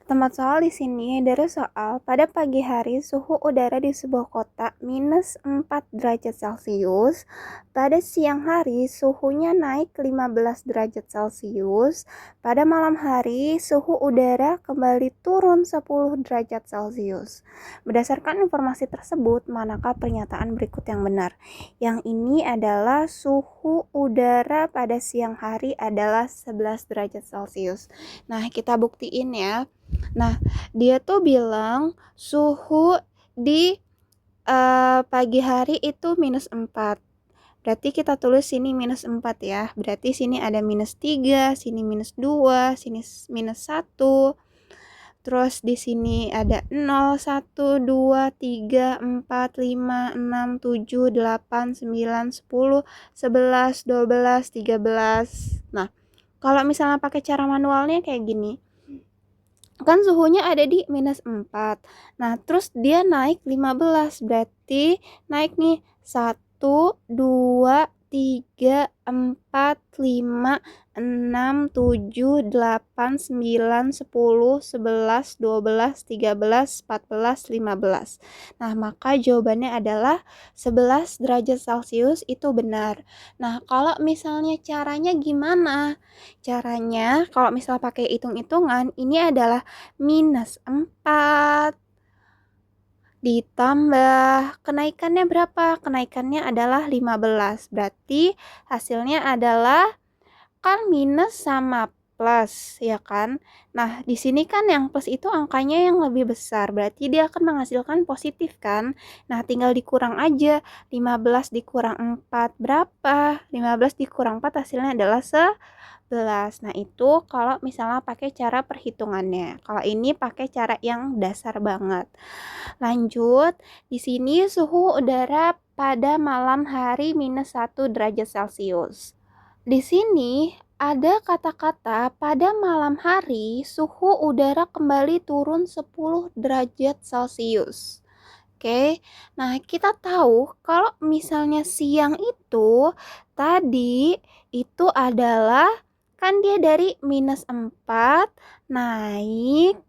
Temat soal di sini dari soal pada pagi hari suhu udara di sebuah kota minus 4 derajat Celcius. Pada siang hari suhunya naik 15 derajat Celcius. Pada malam hari suhu udara kembali turun 10 derajat Celcius. Berdasarkan informasi tersebut, manakah pernyataan berikut yang benar? Yang ini adalah suhu udara pada siang hari adalah 11 derajat Celcius. Nah, kita buktiin ya. Nah, dia tuh bilang suhu di pagi hari itu minus 4. Berarti kita tulis sini minus 4 ya. Berarti sini ada minus 3, sini minus 2, sini minus 1. Terus di sini ada 0, 1, 2, 3, 4, 5, 6, 7, 8, 9, 10, 11, 12, 13. Nah, kalau misalnya pakai cara manualnya kayak gini. Kan suhunya ada di minus 4. Nah, terus dia naik 15. Berarti naik nih 1, 2, 3, 4, 5, 6, 7, 8, 9, 10, 11, 12, 13, 14, 15. Nah, maka jawabannya adalah 11 derajat Celcius itu benar. Nah, kalau misalnya caranya gimana? Caranya kalau misal pakai hitung-hitungan, ini adalah minus 4 ditambah kenaikannya berapa? Kenaikannya adalah 15. Berarti hasilnya adalah kan minus sama plus, ya kan? Nah, di sini kan yang plus itu angkanya yang lebih besar, berarti dia akan menghasilkan positif kan? Nah, tinggal dikurang aja. 15 dikurang 4 berapa? 15 dikurang 4 hasilnya adalah 11. Nah, itu kalau misalnya pakai cara perhitungannya. Kalau ini pakai cara yang dasar banget. Lanjut, di sini suhu udara pada malam hari minus 1 derajat Celcius. Di sini ada kata-kata pada malam hari suhu udara kembali turun 10 derajat Celcius. Oke, nah kita tahu kalau misalnya siang itu tadi itu adalah kan dia dari minus 4 naik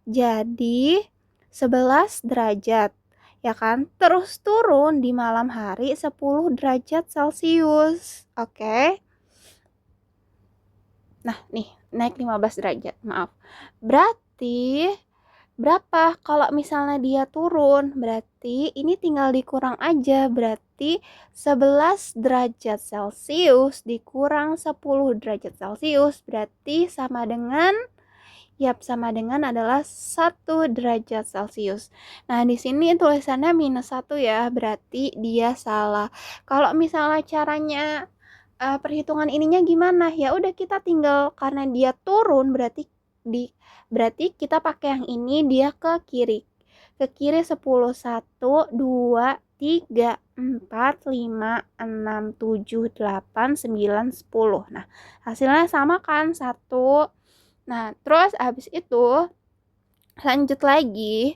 jadi 11 derajat. Ya kan? Terus turun di malam hari 10 derajat Celcius. Oke. Nah, nih naik 15 derajat. Maaf. Berarti berapa kalau misalnya dia turun? Berarti ini tinggal dikurang aja. Berarti 11 derajat Celcius dikurang 10 derajat Celcius berarti sama dengan adalah 1 derajat Celcius. Nah, di sini tulisannya minus 1 ya, berarti dia salah. Kalau misalnya caranya perhitungan ininya gimana? Ya udah kita tinggal karena dia turun berarti kita pakai yang ini dia ke kiri. Ke kiri 10, 1, 2, 3, 4, 5, 6, 7, 8, 9, 10. Nah, hasilnya sama kan? 1. Nah, terus habis itu lanjut lagi.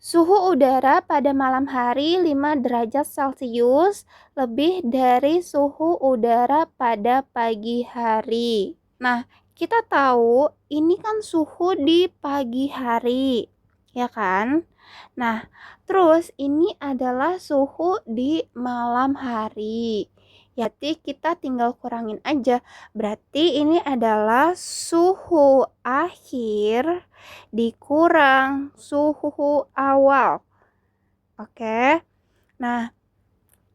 Suhu udara pada malam hari 5 derajat Celcius lebih dari suhu udara pada pagi hari. Nah, kita tahu ini kan suhu di pagi hari, ya kan? Nah, terus ini adalah suhu di malam hari. Ya, berarti kita tinggal kurangin aja. Berarti ini adalah suhu akhir dikurang suhu awal. Oke. Nah,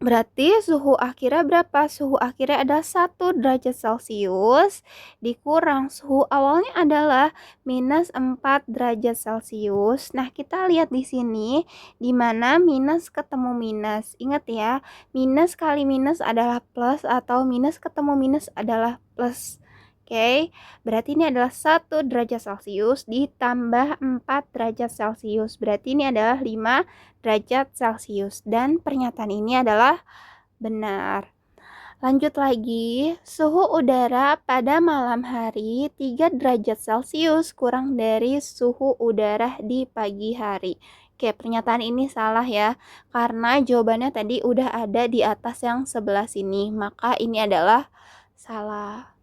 berarti suhu akhirnya berapa? Suhu akhirnya ada 1 derajat Celcius dikurang suhu awalnya adalah minus 4 derajat Celcius. Nah, kita lihat di sini di mana minus ketemu minus. Ingat ya, minus kali minus adalah plus atau minus ketemu minus adalah plus. Oke, berarti ini adalah 1 derajat Celcius ditambah 4 derajat Celcius. Berarti ini adalah 5 derajat Celcius. Dan pernyataan ini adalah benar. Lanjut lagi, suhu udara pada malam hari 3 derajat Celcius kurang dari suhu udara di pagi hari. Oke, pernyataan ini salah ya, karena jawabannya tadi udah ada di atas yang sebelah sini, maka ini adalah salah.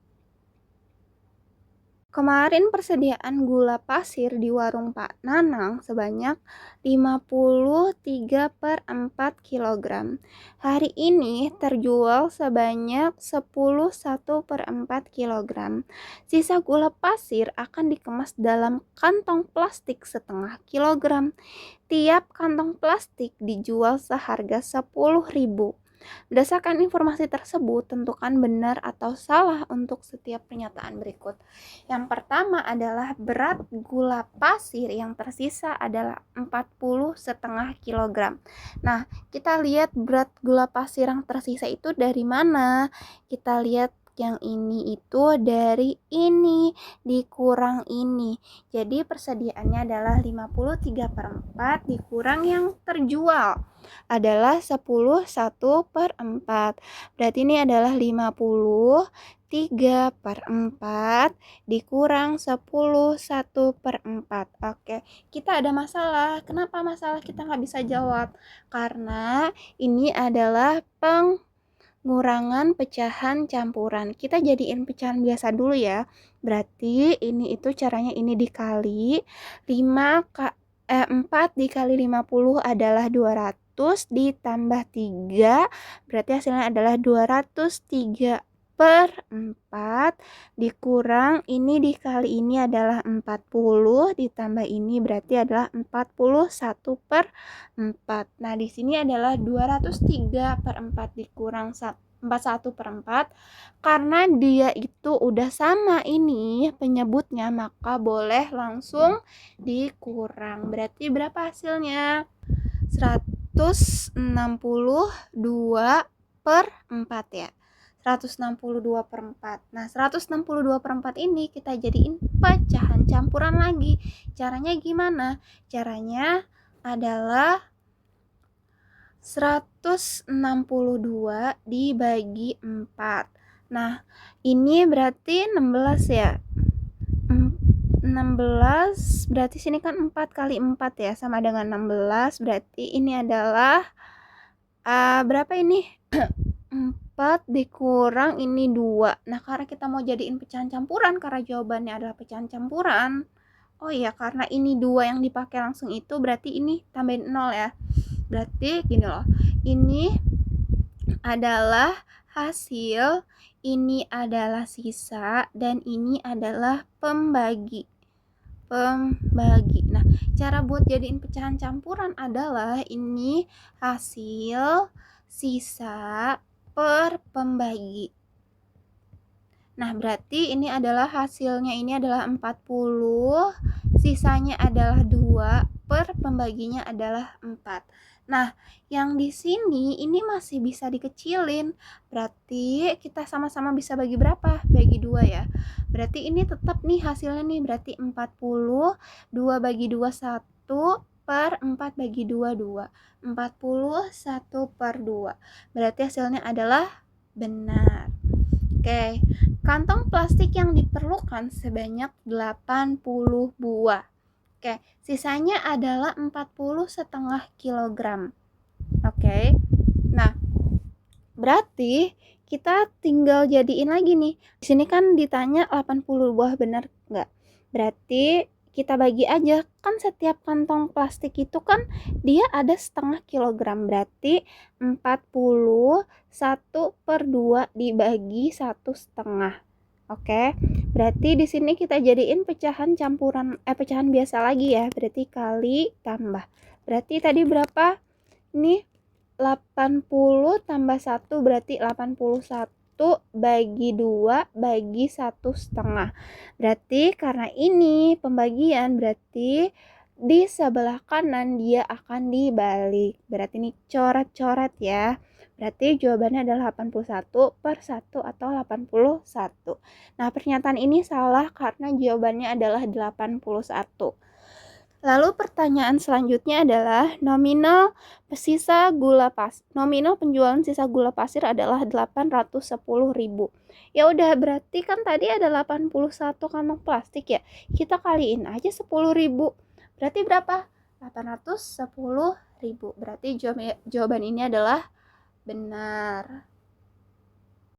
Kemarin persediaan gula pasir di warung Pak Nanang sebanyak 53/4 kilogram. Hari ini terjual sebanyak 11/4 kilogram. Sisa gula pasir akan dikemas dalam kantong plastik setengah kilogram. Tiap kantong plastik dijual seharga 10.000. Berdasarkan informasi tersebut, tentukan benar atau salah untuk setiap pernyataan berikut. Yang pertama adalah berat gula pasir yang tersisa adalah 40,5 kilogram. Nah, kita lihat berat gula pasir yang tersisa itu dari mana? Kita lihat yang ini itu dari ini dikurang ini. Jadi persediaannya adalah 53/4 dikurang yang terjual adalah 10/1/4. Berarti ini adalah 53/4 dikurang 10/1/4. Oke, kita ada masalah. Kenapa masalah kita nggak bisa jawab? Karena ini adalah pengurangan pecahan campuran. Kita jadiin pecahan biasa dulu ya. Berarti ini itu caranya ini dikali 4 dikali 50 adalah 200 ditambah 3 berarti hasilnya adalah 203/4 dikurang ini dikali ini adalah 40 ditambah ini berarti adalah 41/4. Nah, di sini adalah 203/4 dikurang 41/4 karena dia itu udah sama ini penyebutnya, maka boleh langsung dikurang. Berarti berapa hasilnya? 162/4 ya. 162/4. Nah, 162/4 ini kita jadiin pecahan campuran lagi. Caranya gimana? Caranya adalah 162 dibagi 4. Nah, ini berarti 16 ya. 16 berarti sini kan 4 kali 4 ya sama dengan 16 berarti ini adalah berapa ini? 4 dikurang ini 2. Nah, karena kita mau jadiin pecahan campuran karena jawabannya adalah pecahan campuran. Oh iya, karena ini 2 yang dipakai langsung itu berarti ini tambahin 0 ya. Berarti gini loh. Ini adalah hasil, ini adalah sisa, dan ini adalah pembagi. Nah, cara buat jadiin pecahan campuran adalah ini hasil, sisa, per pembagi. Nah, berarti ini adalah hasilnya ini adalah 40, sisanya adalah 2, per pembaginya adalah 4. Nah, yang di sini ini masih bisa dikecilin. Berarti kita sama-sama bisa bagi berapa? Bagi 2 ya. Berarti ini tetap nih hasilnya nih. Berarti 40, 2 bagi 2, 1, per 4 bagi 2, 2. 41/2. Berarti hasilnya adalah benar. Oke, kantong plastik yang diperlukan sebanyak 80 buah. Oke, sisanya adalah 40,5 kilogram. Oke, nah berarti kita tinggal jadiin lagi nih. Di sini kan ditanya 80 buah, benar nggak? Berarti kita bagi aja. Kan setiap kantong plastik itu kan dia ada setengah kilogram. Berarti 41/2 dibagi 1,5. Oke, berarti di sini kita jadiin pecahan campuran pecahan biasa lagi ya. Berarti kali tambah. Berarti tadi berapa? Ini 80 tambah 1 berarti 81 bagi 2 bagi 1,5. Berarti karena ini pembagian berarti di sebelah kanan dia akan dibalik. Berarti ini coret-coret ya. Berarti jawabannya adalah 81/1 atau 81. Nah, pernyataan ini salah karena jawabannya adalah 81. Lalu pertanyaan selanjutnya adalah nominal penjualan sisa gula pasir adalah 810.000. Ya udah, berarti kan tadi ada 81 kantong plastik ya. Kita kaliin aja 10.000. Berarti berapa? 810.000. Berarti jawaban ini adalah benar.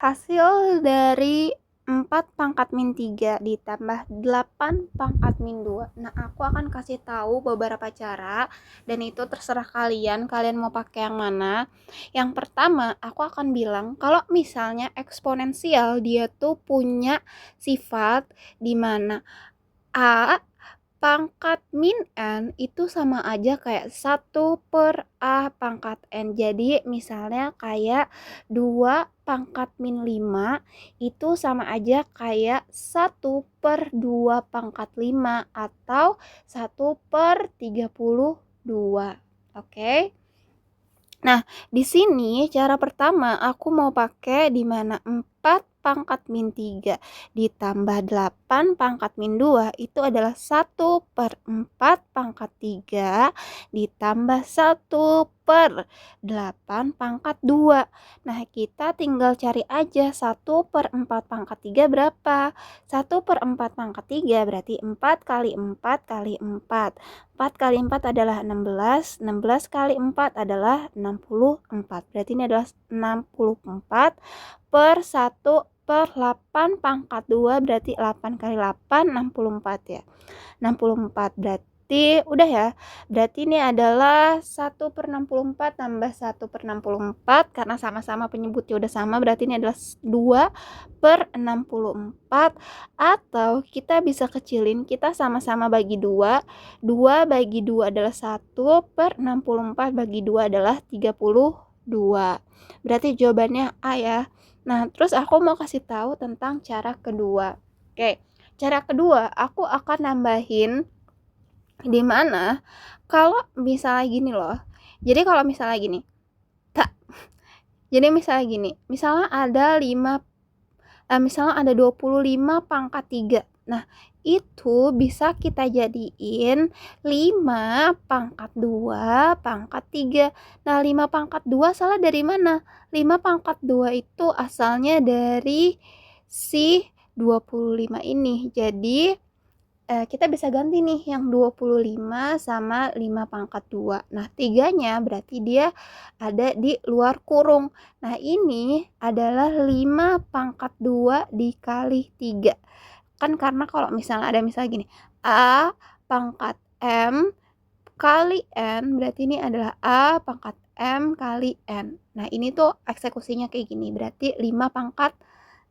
Hasil dari 4 pangkat min 3 ditambah 8 pangkat min 2. Nah, aku akan kasih tahu beberapa cara dan itu terserah kalian mau pakai yang mana. Yang pertama, aku akan bilang kalau misalnya eksponensial dia tuh punya sifat di mana A pangkat min n itu sama aja kayak 1 per A pangkat n. Jadi misalnya kayak 2 pangkat min 5 itu sama aja kayak 1 per 2 pangkat 5 atau 1 per 32. Oke? Nah, di sini cara pertama aku mau pakai di mana 4 pangkat min 3 ditambah 8 pangkat min 2 itu adalah 1 per 4 pangkat 3 ditambah 1 per 8 pangkat 2. Nah, kita tinggal cari aja 1 per 4 pangkat 3 berapa? 1 per 4 pangkat 3 berarti 4 kali 4 kali 4. 4 kali 4 adalah 16, 16 kali 4 adalah 64. Berarti ini adalah 64 per 1 per 8 pangkat 2 berarti 8 kali 8, 64 ya. 64 berarti udah ya. Berarti ini adalah 1 per 64 tambah 1 per 64 karena sama-sama penyebutnya udah sama berarti ini adalah 2 per 64 atau kita bisa kecilin kita sama-sama bagi 2. 2 bagi 2 adalah 1 per 64 bagi 2 adalah 32. Berarti jawabannya A ya. Nah, terus aku mau kasih tahu tentang cara kedua. Oke, cara kedua aku akan nambahin di mana kalau misalnya gini loh. Jadi kalau misalnya gini. Jadi misalnya gini, misalnya ada 25 pangkat 3. Nah, itu bisa kita jadiin 5 pangkat 2 pangkat 3. Nah, 5 pangkat 2 asalnya dari mana? 5 pangkat 2 itu asalnya dari si 25 ini. Jadi, kita bisa ganti nih yang 25 sama 5 pangkat 2. Nah, 3-nya berarti dia ada di luar kurung. Nah, ini adalah 5 pangkat 2 dikali 3. Kan karena kalau misalnya ada misalnya gini, A pangkat M kali N, berarti ini adalah A pangkat M kali N. Nah, ini tuh eksekusinya kayak gini, berarti 5 pangkat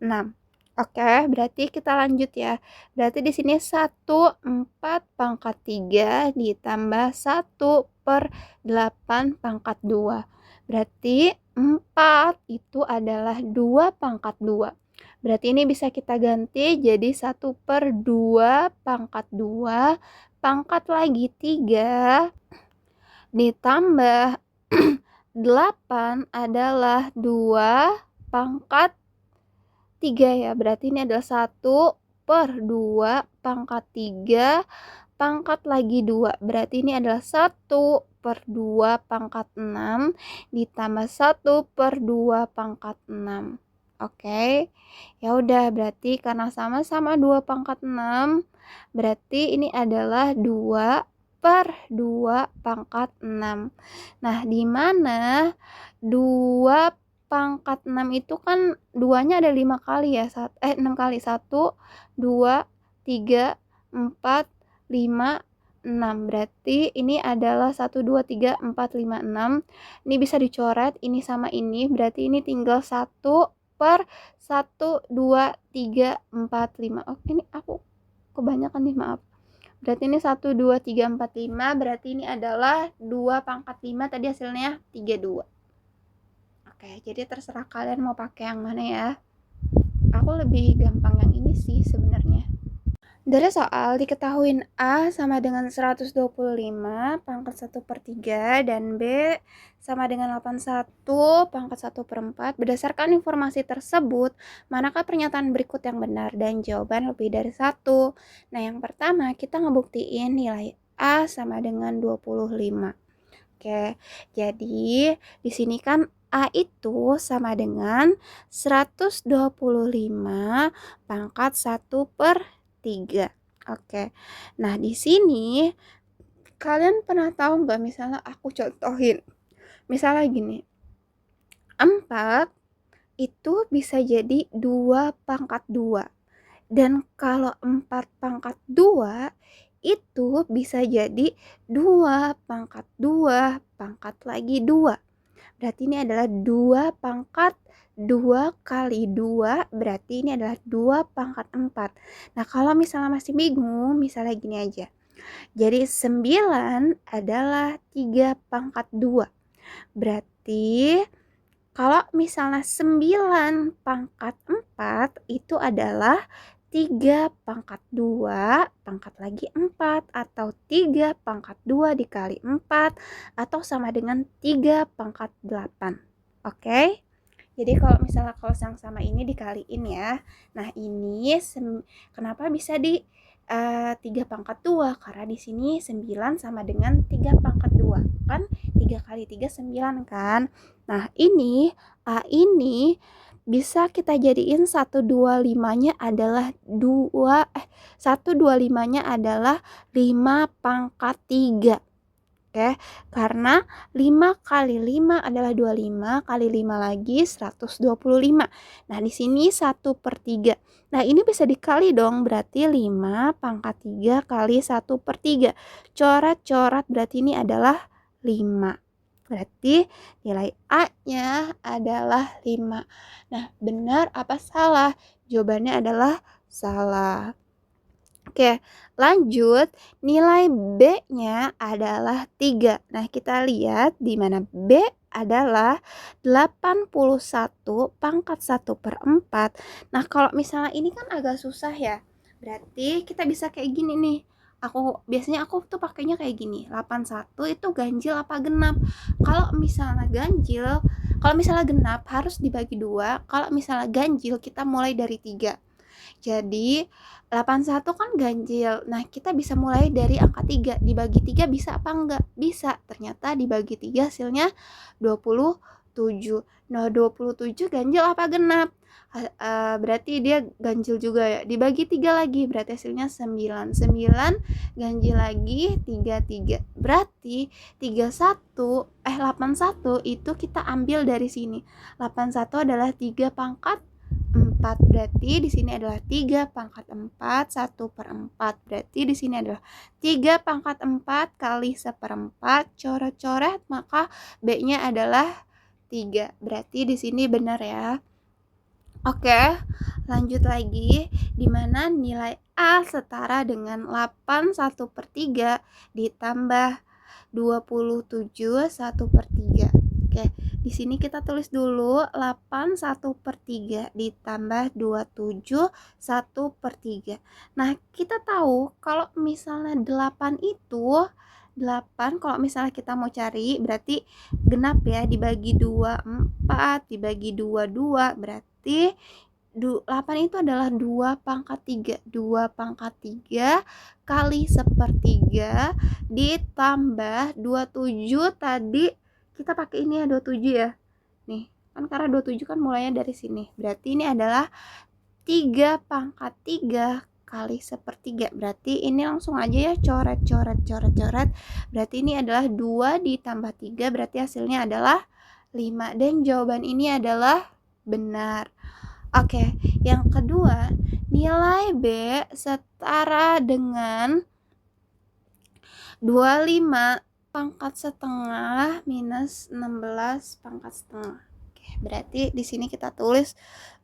6. Oke, berarti kita lanjut ya. Berarti di sini 1 4 pangkat 3 ditambah 1 per 8 pangkat 2. Berarti 4 itu adalah 2 pangkat 2. Berarti ini bisa kita ganti jadi 1 per 2 pangkat 2 pangkat lagi 3 ditambah 8 adalah 2 pangkat 3 ya. Berarti ini adalah 1 per 2 pangkat 3 pangkat lagi 2. Berarti ini adalah 1 per 2 pangkat 6 ditambah 1 per 2 pangkat 6. Oke. Ya udah, berarti karena sama-sama 2 pangkat 6, berarti ini adalah 2 per 2 pangkat 6. Nah, di mana 2 pangkat 6 itu kan 2-nya ada 5 kali ya. 6 kali. 1, 2, 3, 4, 5, 6. Berarti ini adalah 1, 2, 3, 4, 5, 6. Ini bisa dicoret ini sama ini. Berarti ini tinggal 1 per 1, 2, 3, 4, 5. Oke, ini aku kebanyakan nih, maaf. Berarti ini 1, 2, 3, 4, 5. Berarti ini adalah 2 pangkat 5. Tadi hasilnya 32. Oke, jadi terserah kalian mau pakai yang mana ya. Aku lebih gampang yang ini sih sebenarnya. Dari soal diketahuin A sama dengan 125 pangkat 1 per 3 dan B sama dengan 81 pangkat 1 per 4. Berdasarkan informasi tersebut, manakah pernyataan berikut yang benar dan jawaban lebih dari 1? Nah, yang pertama kita ngebuktiin nilai A sama dengan 25. Oke, jadi di sini kan A itu sama dengan 125 pangkat 1 per 3. Oke. Nah, di sini kalian pernah tahu nggak, misalnya aku contohin. Misalnya gini. 4 itu bisa jadi 2 pangkat 2. Dan kalau 4 pangkat 2 itu bisa jadi 2 pangkat 2 pangkat lagi 2. Berarti ini adalah 2 pangkat 2 kali 2, berarti ini adalah 2 pangkat 4. Nah, kalau misalnya masih bingung, misalnya gini aja. Jadi 9 adalah 3 pangkat 2. Berarti kalau misalnya 9 pangkat 4 itu adalah 3 pangkat 2 pangkat lagi 4 atau 3 pangkat 2 dikali 4 atau sama dengan 3 pangkat 8. Oke? Jadi kalau misalnya cos yang sama ini dikaliin ya. Nah, ini kenapa bisa di 3 pangkat 2? Karena di sini 9 sama dengan 3 pangkat 2. Kan 3 kali 3 9 kan? Nah, ini A ini bisa kita jadiin 125-nya adalah 125-nya adalah 5 pangkat 3. Oke, karena 5 kali 5 adalah 25, kali 5 lagi 125. Nah, di sini 1/3. Nah, ini bisa dikali dong, berarti 5 pangkat 3 kali 1/3. Coret-coret berarti ini adalah 5. Berarti nilai A-nya adalah 5. Nah, benar apa salah? Jawabannya adalah salah. Oke, lanjut. Nilai B-nya adalah 3. Nah, kita lihat di mana B adalah 81 pangkat 1/4. Nah, kalau misalnya ini kan agak susah ya. Berarti kita bisa kayak gini nih. Biasanya aku tuh pakainya kayak gini. 81 itu ganjil apa genap? Kalau misalnya ganjil, kalau misalnya genap harus dibagi 2. Kalau misalnya ganjil kita mulai dari 3. Jadi 81 kan ganjil. Nah, kita bisa mulai dari angka 3. Dibagi 3 bisa apa enggak? Bisa. Ternyata dibagi 3 hasilnya 27. Nah, 27 ganjil apa genap? Berarti dia ganjil juga ya. Dibagi 3 lagi berarti hasilnya 9. 9 ganjil lagi 3. Berarti 81 itu kita ambil dari sini. 81 adalah 3 pangkat 4. Berarti di sini adalah 3 pangkat 4 1/4. Berarti di sini adalah 3 pangkat 4 kali 1/4. Coret-coret maka B-nya adalah 3. Berarti di sini benar ya. Oke, lanjut lagi. Di mana nilai A setara dengan 8 1/3 ditambah 27 1/3. Oke, di sini kita tulis dulu 8 1/3 ditambah 27 1/3. Nah, kita tahu kalau misalnya 8 itu 8 kalau misalnya kita mau cari berarti genap ya, dibagi 2 4, dibagi 2 2, berarti 8 itu adalah 2 pangkat 3. 2 pangkat 3 kali 1/3 ditambah 27 tadi kita pakai ini ya 27 ya. Nih, kan karena 27 kan mulainya dari sini. Berarti ini adalah 3 pangkat 3 kali 1/3. Berarti ini langsung aja ya coret. Berarti ini adalah 2 ditambah 3 berarti hasilnya adalah 5 dan jawaban ini adalah benar. Oke, yang kedua, nilai B setara dengan 25 pangkat setengah minus 16 pangkat setengah. Oke, berarti di sini kita tulis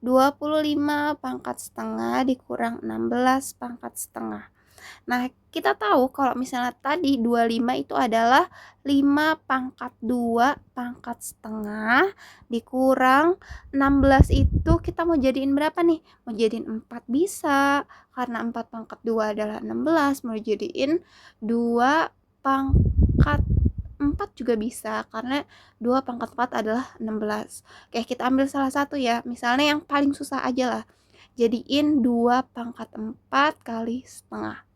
25 pangkat setengah dikurang 16 pangkat setengah. Nah, kita tahu kalau misalnya tadi 25 itu adalah 5 pangkat 2 pangkat setengah dikurang 16 itu kita mau jadiin berapa nih? Mau jadiin 4 bisa, karena 4 pangkat 2 adalah 16, mau jadiin 2 pangkat 4 juga bisa, karena 2 pangkat 4 adalah 16. Oke, kita ambil salah satu ya, misalnya yang paling susah aja lah. Jadiin 2 pangkat 4 kali setengah.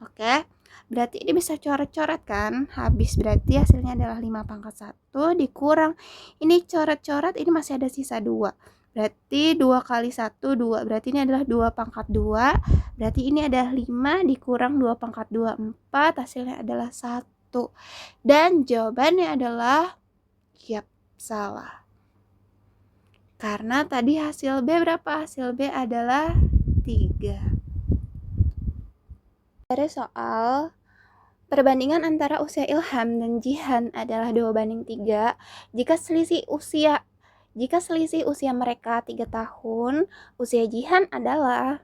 Oke, berarti ini bisa coret-coret kan? Habis berarti hasilnya adalah 5 pangkat 1 dikurang. Ini coret-coret, ini masih ada sisa 2. Berarti 2 kali 1, 2. Berarti ini adalah 2 pangkat 2. Berarti ini adalah 5 dikurang 2 pangkat 2, 4. Hasilnya adalah 1. Dan jawabannya adalah, yap, salah. Karena tadi hasil B berapa? Hasil B adalah 3. Dari soal perbandingan antara usia Ilham dan Jihan adalah 2:3. Jika selisih usia mereka 3 tahun, usia Jihan adalah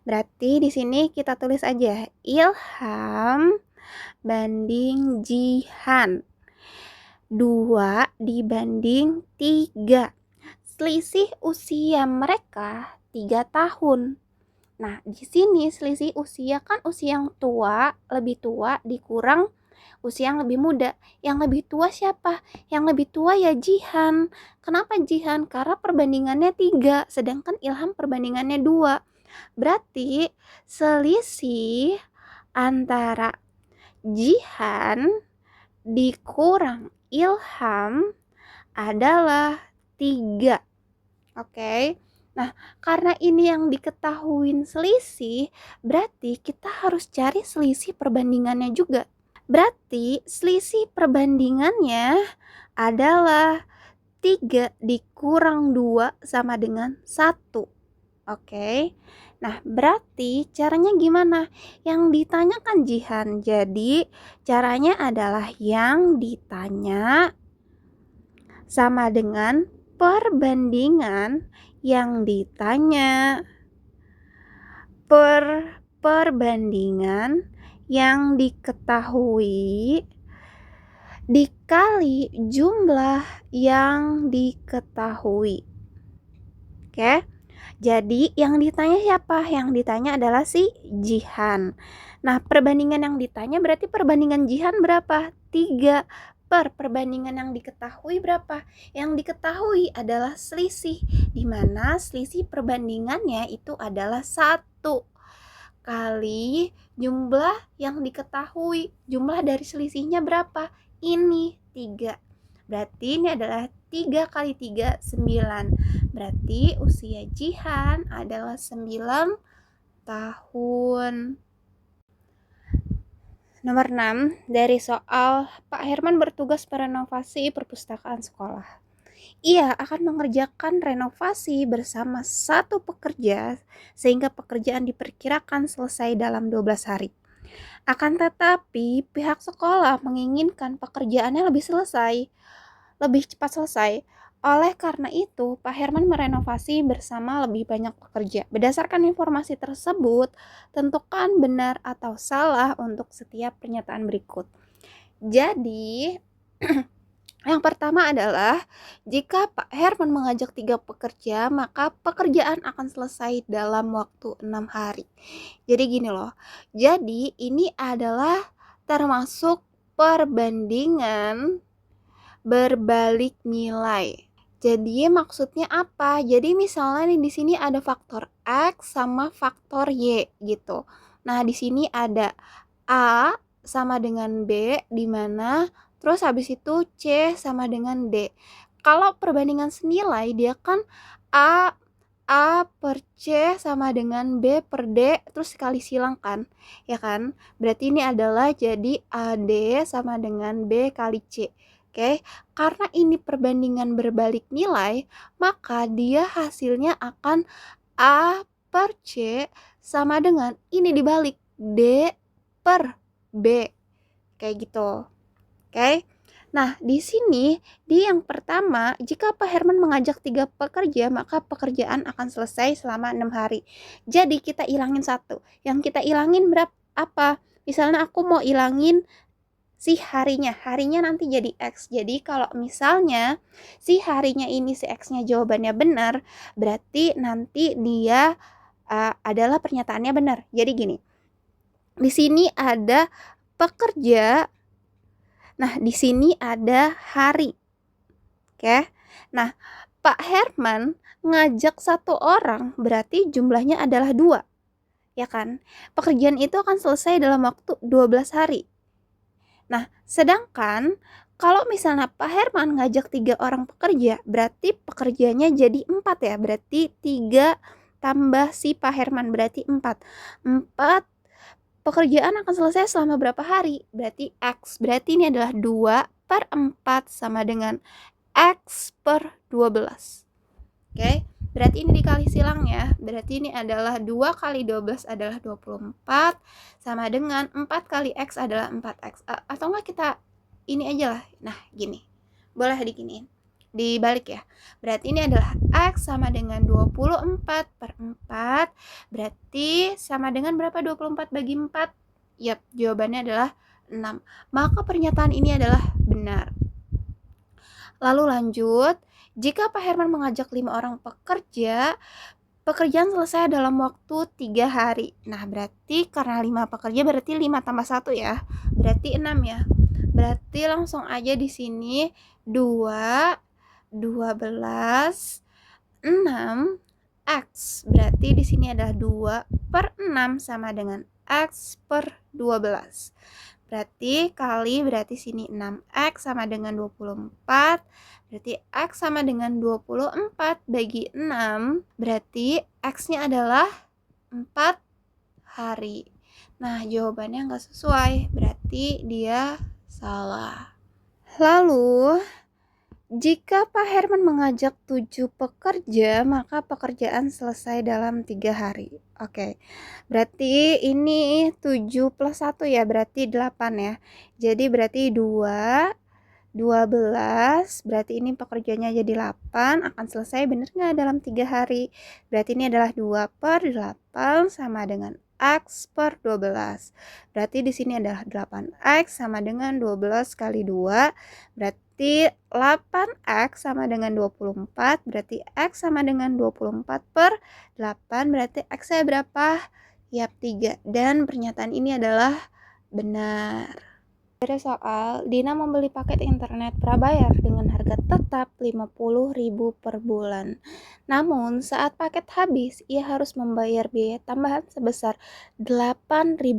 berarti di sini kita tulis aja Ilham banding Jihan 2:3. Selisih usia mereka 3 tahun. Nah, di sini selisih usia kan usia yang tua, lebih tua dikurang usia yang lebih muda. Yang lebih tua siapa? Yang lebih tua ya Jihan. Kenapa Jihan? Karena perbandingannya 3, sedangkan Ilham perbandingannya 2. Berarti selisih antara Jihan dikurang Ilham adalah 3. Oke. Nah, karena ini yang diketahuin selisih, berarti kita harus cari selisih perbandingannya juga. Berarti selisih perbandingannya adalah 3 dikurang 2 sama dengan 1. Oke. Nah, berarti caranya gimana? Yang ditanyakan Jihan. Jadi, caranya adalah yang ditanya sama dengan perbandingan yang ditanya perbandingan yang diketahui dikali jumlah yang diketahui. Oke. Jadi yang ditanya siapa? Yang ditanya adalah si Jihan. Nah, perbandingan yang ditanya berarti perbandingan Jihan berapa? 3 per perbandingan yang diketahui berapa? Yang diketahui adalah selisih, di mana selisih perbandingannya itu adalah 1 kali jumlah yang diketahui. Jumlah dari selisihnya berapa? Ini 3. Berarti ini adalah 3 kali 3, 9. Berarti usia Jihan adalah 9 tahun. Nomor 6, dari soal Pak Herman bertugas merenovasi perpustakaan sekolah. Ia akan mengerjakan renovasi bersama satu pekerja sehingga pekerjaan diperkirakan selesai dalam 12 hari. Akan tetapi pihak sekolah menginginkan pekerjaannya lebih cepat selesai. Oleh karena itu, Pak Herman merenovasi bersama lebih banyak pekerja. Berdasarkan informasi tersebut, tentukan benar atau salah untuk setiap pernyataan berikut. Jadi, yang pertama adalah jika Pak Herman mengajak 3 pekerja, maka pekerjaan akan selesai dalam waktu 6 hari. Jadi gini loh. Jadi ini adalah termasuk perbandingan berbalik nilai. Jadi maksudnya apa? Jadi misalnya nih di sini ada faktor X sama faktor Y gitu. Nah, di sini ada A sama dengan B di mana terus habis itu C sama dengan D. Kalau perbandingan senilai dia kan A per C sama dengan B per D terus sekali silang kan, ya kan? Berarti ini adalah jadi AD sama dengan B kali C. Oke, karena ini perbandingan berbalik nilai, maka dia hasilnya akan A per C sama dengan ini dibalik D per B. Kayak gitu. Oke. Nah, di sini di yang pertama, jika Pak Herman mengajak 3 pekerja, maka pekerjaan akan selesai selama 6 hari. Jadi kita ilangin 1. Yang kita ilangin apa? Misalnya aku mau ilangin si harinya nanti jadi X. Jadi kalau misalnya si harinya ini si X-nya jawabannya benar, berarti nanti dia adalah pernyataannya benar. Jadi gini, di sini ada pekerja, nah di sini ada hari. Oke. Nah, Pak Herman ngajak 1 orang, berarti jumlahnya adalah 2. Ya kan? Pekerjaan itu akan selesai dalam waktu 12 hari. Nah, sedangkan kalau misalnya Pak Herman ngajak 3 orang pekerja, berarti pekerjanya jadi 4 ya. Berarti 3 tambah si Pak Herman, berarti 4. 4 pekerjaan akan selesai selama berapa hari? Berarti X. Berarti ini adalah 2 per 4 sama dengan X per 12. Oke, berarti ini dikali silang ya. Berarti ini adalah 2 kali 12 adalah 24, sama dengan 4 kali X adalah 4X. Atau enggak kita ini aja lah. Nah, gini. Boleh diginiin. Dibalik ya. Berarti ini adalah X sama dengan 24 per 4. Berarti sama dengan berapa 24 bagi 4? Yap, jawabannya adalah 6. Maka pernyataan ini adalah benar. Lalu lanjut, jika Pak Herman mengajak 5 orang pekerja, pekerjaan selesai dalam waktu 3 hari. Nah, berarti karena 5 pekerja berarti 5 tambah 1 ya. Berarti 6 ya. Berarti langsung aja di sini 2, 12, 6, X. Berarti di sini adalah 2 per 6 sama dengan X per 12. Berarti kali, berarti sini 6X sama dengan 24. Berarti X sama dengan 24 bagi 6. Berarti X-nya adalah 4 hari. Nah, jawabannya nggak sesuai. Berarti dia salah. Lalu, jika Pak Herman mengajak 7 pekerja, maka pekerjaan selesai dalam 3 hari. Oke, berarti ini 7 plus 1 ya, berarti 8 ya. Jadi berarti 2, 12, berarti ini pekerjanya jadi 8, akan selesai bener nggak dalam 3 hari? Berarti ini adalah 2 per 8 sama dengan X per 12. Berarti di sini adalah 8X sama dengan 12 kali 2. Berarti 8X sama dengan 24. Berarti X sama dengan 24 per 8. Berarti X-nya berapa? Yap, 3. Dan pernyataan ini adalah benar. Ada soal, Dina membeli paket internet prabayar dengan harga tetap 50.000 per bulan. Namun, saat paket habis, ia harus membayar biaya tambahan sebesar Rp8.000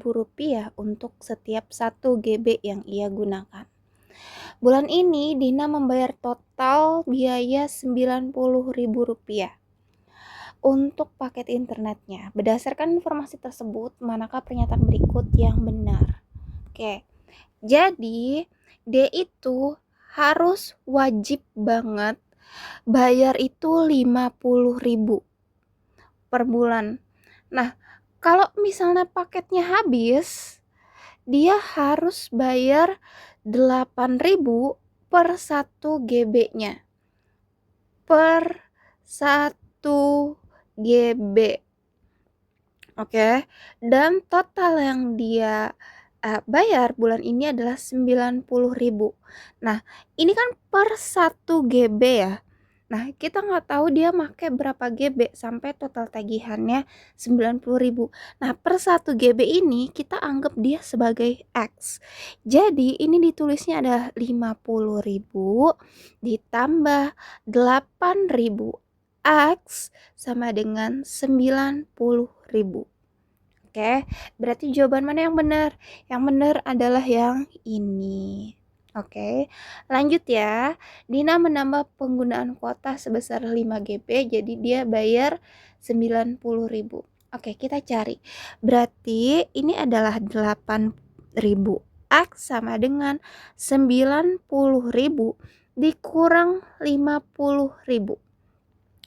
untuk setiap 1 GB yang ia gunakan. Bulan ini, Dina membayar total biaya Rp90.000 untuk paket internetnya. Berdasarkan informasi tersebut, manakah pernyataan berikut yang benar? Oke. Jadi, D itu harus wajib banget bayar itu 50.000 per bulan. Nah, kalau misalnya paketnya habis, dia harus bayar 8.000 per 1 GB-nya. Per 1 GB. Oke. Dan total yang dia bayar bulan ini adalah 90.000. Nah, ini kan per 1 GB ya. Nah, kita nggak tahu dia make berapa GB sampai total tagihannya 90.000. Nah, per 1 GB ini kita anggap dia sebagai X. Jadi, ini ditulisnya adalah 50.000 ditambah 8.000 X sama dengan 90.000. Oke, berarti jawaban mana yang benar? Yang benar adalah yang ini. Oke, lanjut ya. Dina menambah penggunaan kuota sebesar 5 GB, jadi dia bayar 90.000. Oke, kita cari. Berarti ini adalah 8.000 X sama dengan 90.000 dikurang 50.000.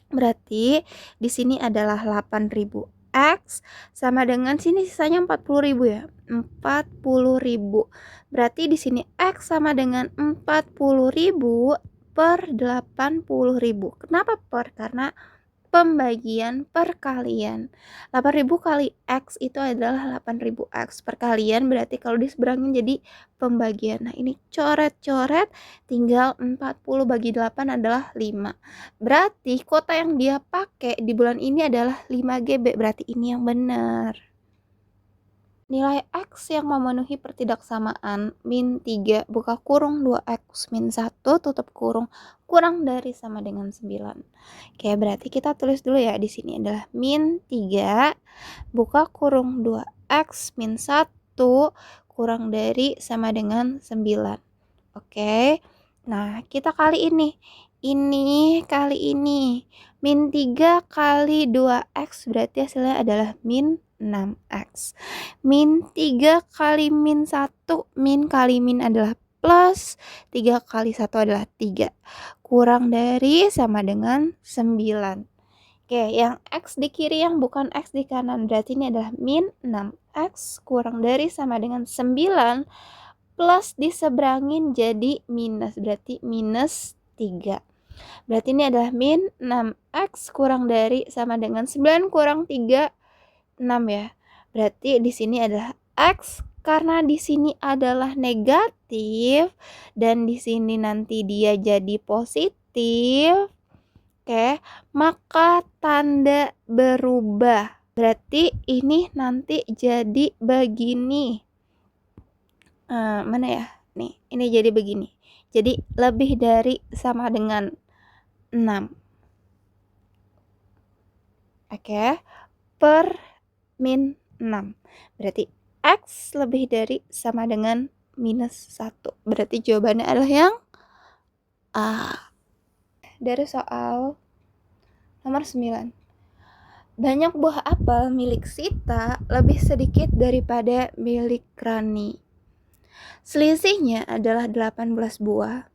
Berarti di sini adalah 8.000 X sama dengan sini sisanya 40.000 ya. 40.000. Berarti di sini X sama dengan 40.000 per 80.000. Kenapa per? Karena pembagian perkalian. 8.000 kali X itu adalah 8.000 X. Perkalian berarti kalau diseberangin jadi pembagian. Nah, ini coret-coret tinggal 40 bagi 8 adalah 5. Berarti kuota yang dia pakai di bulan ini adalah 5 GB. Berarti ini yang benar. Nilai X yang memenuhi pertidaksamaan min 3 buka kurung 2X min 1 tutup kurung kurang dari sama dengan 9. Oke, berarti kita tulis dulu ya, di sini adalah min 3 buka kurung 2X min 1 kurang dari sama dengan 9. Oke. Nah, kita kali ini. Ini kali ini. Min 3 kali 2X berarti hasilnya adalah min 6X. Min 3 kali min 1, min kali min adalah plus 3 kali 1 adalah 3. Kurang dari sama dengan 9. Oke, yang X di kiri yang bukan X di kanan. Berarti ini adalah min 6X kurang dari sama dengan 9 plus diseberangin jadi minus. Berarti minus 3. Berarti ini adalah min 6X kurang dari sama dengan 9 kurang 3, 6 ya. Berarti di sini adalah X karena di sini adalah negatif dan di sini nanti dia jadi positif. Oke, maka tanda berubah. Berarti ini nanti jadi begini. Mana ya? Nih, ini jadi begini. Jadi lebih dari sama dengan 6. Oke, per min 6. Berarti X lebih dari sama dengan minus 1. Berarti jawabannya adalah yang A. Dari soal nomor 9. Banyak buah apel milik Sita lebih sedikit daripada milik Rani. Selisihnya adalah 18 buah.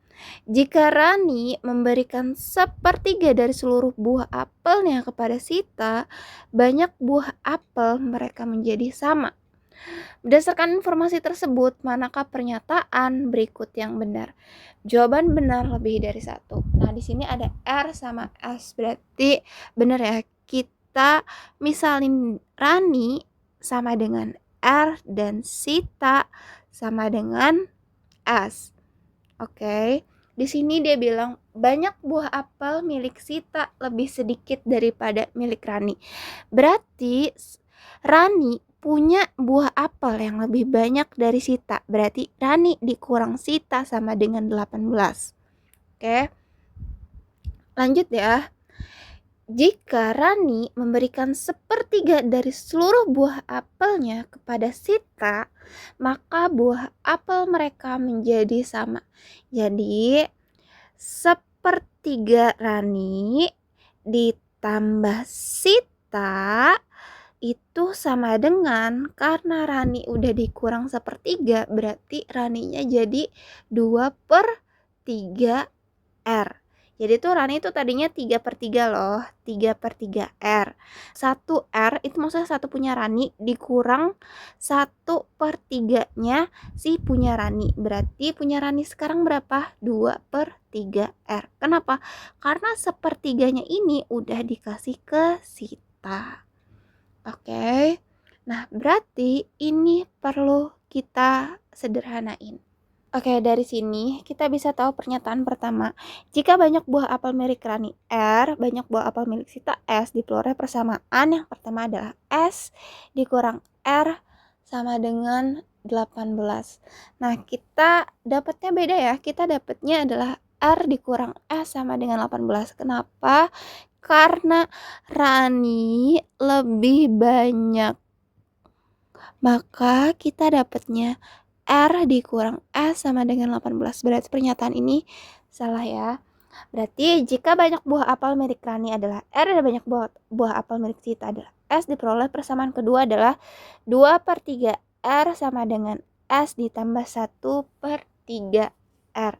Jika Rani memberikan 1/3 dari seluruh buah apelnya kepada Sita, banyak buah apel mereka menjadi sama. Berdasarkan informasi tersebut, manakah pernyataan berikut yang benar? Jawaban benar lebih dari 1. Nah, di sini ada R sama S, berarti benar ya. Kita misalin Rani sama dengan R dan Sita sama dengan S. Oke. Di sini dia bilang banyak buah apel milik Sita lebih sedikit daripada milik Rani. Berarti Rani punya buah apel yang lebih banyak dari Sita. Berarti Rani dikurang Sita sama dengan 18. Oke. Lanjut ya. Jika Rani memberikan 1/3 dari seluruh buah apelnya kepada Sita, maka buah apel mereka menjadi sama. Jadi 1/3 Rani ditambah Sita itu sama dengan, karena Rani udah dikurang 1/3, berarti Raninya jadi 2/3 R. Jadi tuh Rani itu tadinya 3/3 loh, 3/3 R. 1 R itu maksudnya 1 punya Rani dikurang 1/3-nya si punya Rani. Berarti punya Rani sekarang berapa? 2/3 R. Kenapa? Karena 1/3-nya ini udah dikasih ke Sita. Oke. Nah, berarti ini perlu kita sederhanain. Oke, dari sini kita bisa tahu pernyataan pertama. Jika banyak buah apel milik Rani R, banyak buah apel milik Sita S, di peloreh persamaan yang pertama adalah S dikurang R sama dengan 18. Nah, kita dapatnya beda ya. Kita dapatnya adalah R dikurang S sama dengan 18. Kenapa? Karena Rani lebih banyak. Maka kita dapatnya R dikurang S sama dengan 18. Berarti pernyataan ini salah ya. Berarti jika banyak buah apel milik Rani adalah R dan banyak buah apel milik Sita adalah S, diperoleh persamaan kedua adalah 2/3 R sama dengan S ditambah 1/3 R.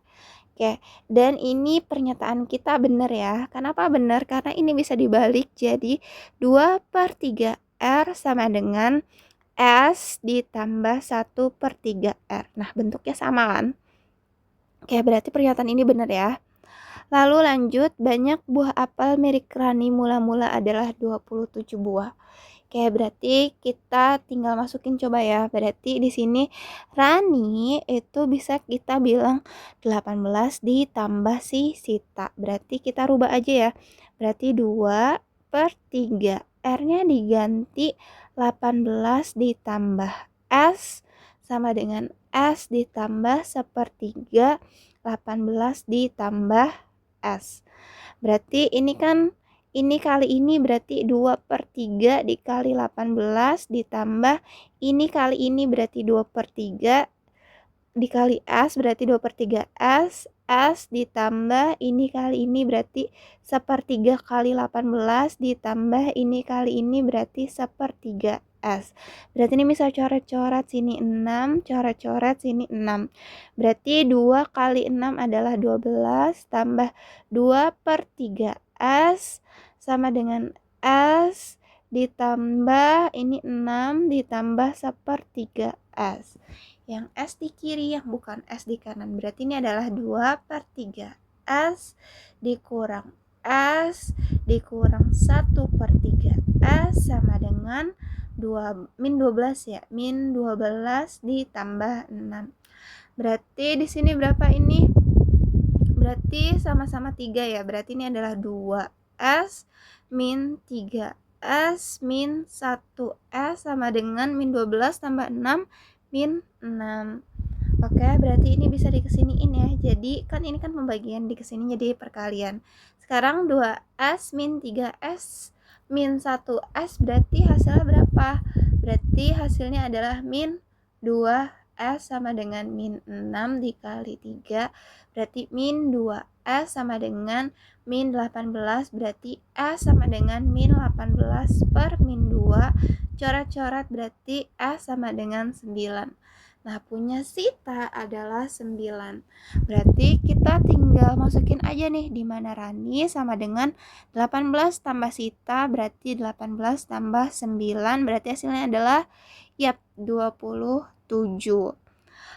Oke, dan ini pernyataan kita benar ya. Kenapa benar? Karena ini bisa dibalik jadi 2/3 R sama dengan S ditambah 1/3 R. Nah, bentuknya sama kan? Oke, berarti pernyataan ini benar ya. Lalu lanjut, banyak buah apel milik Rani mula-mula adalah 27 buah. Oke, berarti kita tinggal masukin coba ya. Berarti di sini Rani itu bisa kita bilang 18 ditambah si Sita. Berarti kita rubah aja ya. Berarti 2/3. R-nya diganti 18 ditambah S sama dengan S ditambah 1/3 18 ditambah S. Berarti ini kan ini kali ini berarti 2/3 dikali 18 ditambah ini kali ini berarti 2/3 dikali S berarti 2/3 S. S ditambah ini kali ini berarti 1/3 kali 18 ditambah ini kali ini berarti 1/3 S. Berarti ini misal coret-coret sini 6, coret-coret sini 6. Berarti 2 kali 6 adalah 12 tambah 2/3 S sama dengan S ditambah ini 6 ditambah 1/3 S. Yang S di kiri, yang bukan S di kanan. Berarti ini adalah 2/3 S dikurang S dikurang 1/3 S sama dengan min 12 ya. Min 12 ditambah 6. Berarti di sini berapa ini? Berarti sama-sama 3 ya. Berarti ini adalah 2S min 3S min 1S sama dengan min 12 tambah 6 min 6. Oke, berarti ini bisa dikesiniin ya. Jadi kan ini kan pembagian, dikesini jadi perkalian. Sekarang 2S min 3S min 1S berarti hasilnya berapa? Berarti hasilnya adalah min 2S sama dengan min 6 dikali 3. Berarti min 2S sama dengan min 18. Berarti S sama dengan min 18 per min 2. Coret-coret berarti S sama dengan 9. Nah, punya Sita adalah 9. Berarti kita tinggal masukin aja nih di mana Rani sama dengan 18 tambah Sita berarti 18 tambah 9 berarti hasilnya adalah 27.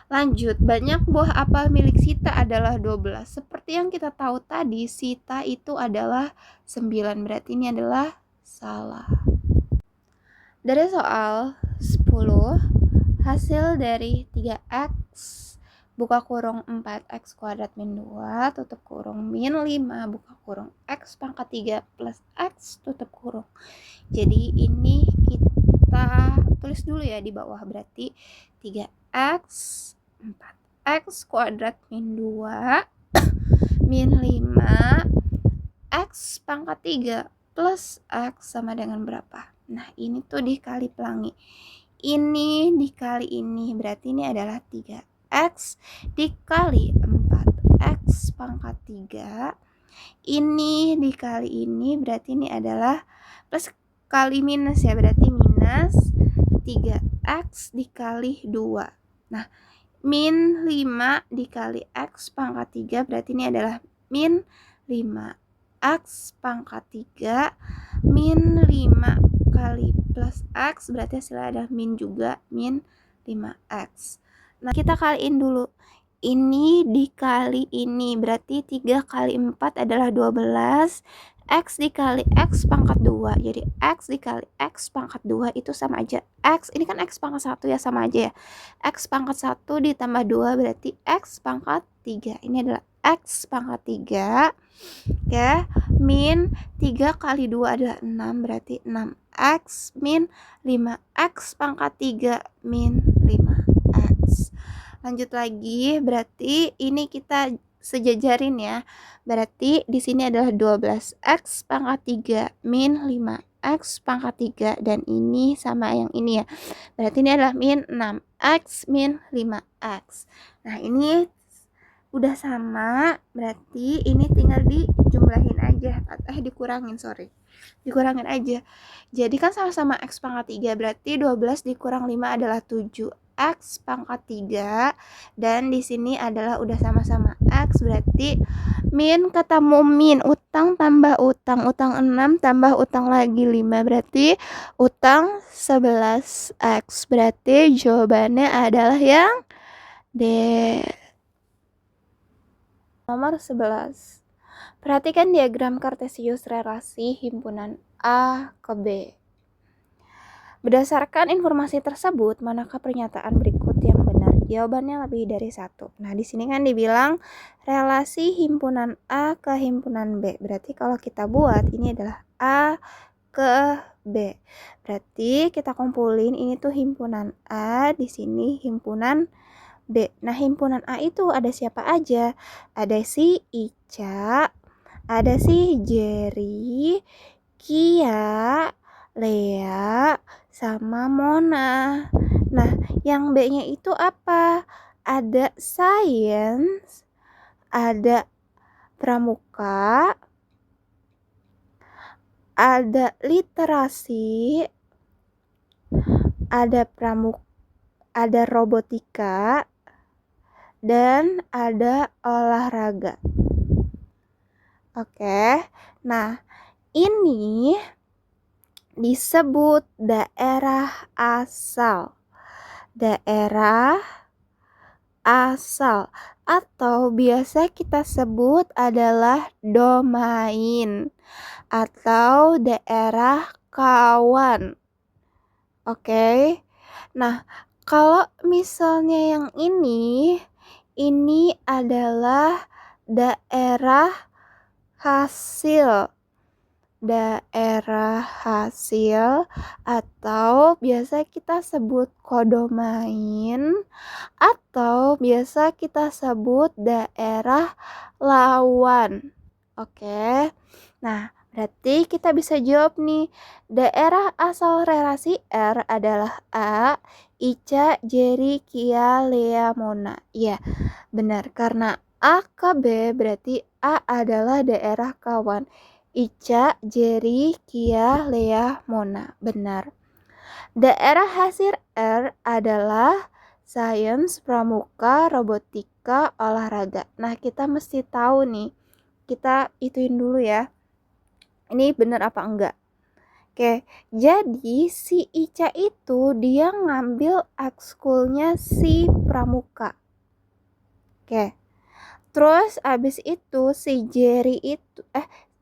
Lanjut, banyak buah apel milik Sita adalah 12. Seperti yang kita tahu tadi, Sita itu adalah 9. Berarti ini adalah salah. Dari soal 10, hasil dari 3x buka kurung 4x kuadrat min 2 tutup kurung min 5 buka kurung x pangkat 3 plus x tutup kurung. Jadi ini kita tulis dulu ya di bawah. Berarti 3x 4x kuadrat min 2 min 5 x pangkat 3 plus x sama dengan berapa? Nah, ini tuh dikali pelangi. Ini dikali ini, berarti ini adalah 3x dikali 4x pangkat 3. Ini dikali ini, berarti ini adalah plus kali minus ya, berarti minus 3x dikali 2. Nah, min 5 dikali x pangkat 3, berarti ini adalah min 5x pangkat 3 min 5 kali plus x berarti hasilnya ada min juga min 5x. Nah, kita kaliin dulu. Ini dikali ini berarti 3 kali 4 adalah 12. X dikali X pangkat 2. Jadi X dikali X pangkat 2 itu sama aja. X ini kan X pangkat 1 ya, sama aja ya. X pangkat 1 ditambah 2 berarti X pangkat 3. Ini adalah X pangkat 3. Oke, min 3 kali 2 adalah 6 berarti 6x min 5x pangkat 3 min 5x. Lanjut lagi, berarti ini kita sejajarin ya. Berarti di sini adalah 12x pangkat 3 min 5x pangkat 3 dan ini sama yang ini ya. Berarti ini adalah min 6x min 5x. Nah, ini udah sama, berarti ini tinggal dijumlahin aja. Dikurangin Dikurangin aja. Jadi kan sama-sama x pangkat 3, berarti 12 dikurang 5 adalah 7x pangkat 3. Dan di sini adalah udah sama-sama x, berarti min ketemu min, utang tambah utang 6 tambah utang lagi 5, berarti utang 11x. Berarti jawabannya adalah yang D. Nomor 11. Perhatikan diagram kartesius relasi himpunan A ke B. Berdasarkan informasi tersebut, manakah pernyataan berikut yang benar? Jawabannya lebih dari satu. Nah, di sini kan dibilang relasi himpunan A ke himpunan B. Berarti kalau kita buat ini adalah A ke B. Berarti kita kumpulin ini tuh himpunan A, di sini himpunan B. Nah, himpunan A itu ada siapa aja? Ada si Ica, ada si Jerry, Kia, Lea, sama Mona. Nah, yang B-nya itu apa? Ada Science, ada Pramuka, ada Literasi, ada robotika, dan ada olahraga. Oke. Nah, ini disebut daerah asal. Daerah asal atau biasa kita sebut adalah domain atau daerah kawan. Oke. Nah, kalau misalnya yang ini adalah daerah hasil. Daerah hasil atau biasa kita sebut kodomain atau biasa kita sebut daerah lawan. Oke. Nah, berarti kita bisa jawab nih. Daerah asal relasi R adalah A, Ica, Jerry, Kia, Lea, Mona. Iya, benar. Karena A ke B berarti A adalah daerah kawan. Ica, Jerry, Kia, Lea, Mona. Benar. Daerah hasil R adalah sains, pramuka, robotika, olahraga. Nah, kita mesti tahu nih. Kita ituin dulu ya. Ini benar apa enggak? Oke, jadi si Ica itu dia ngambil ekskulnya si pramuka. Oke. Terus abis itu si Jerry itu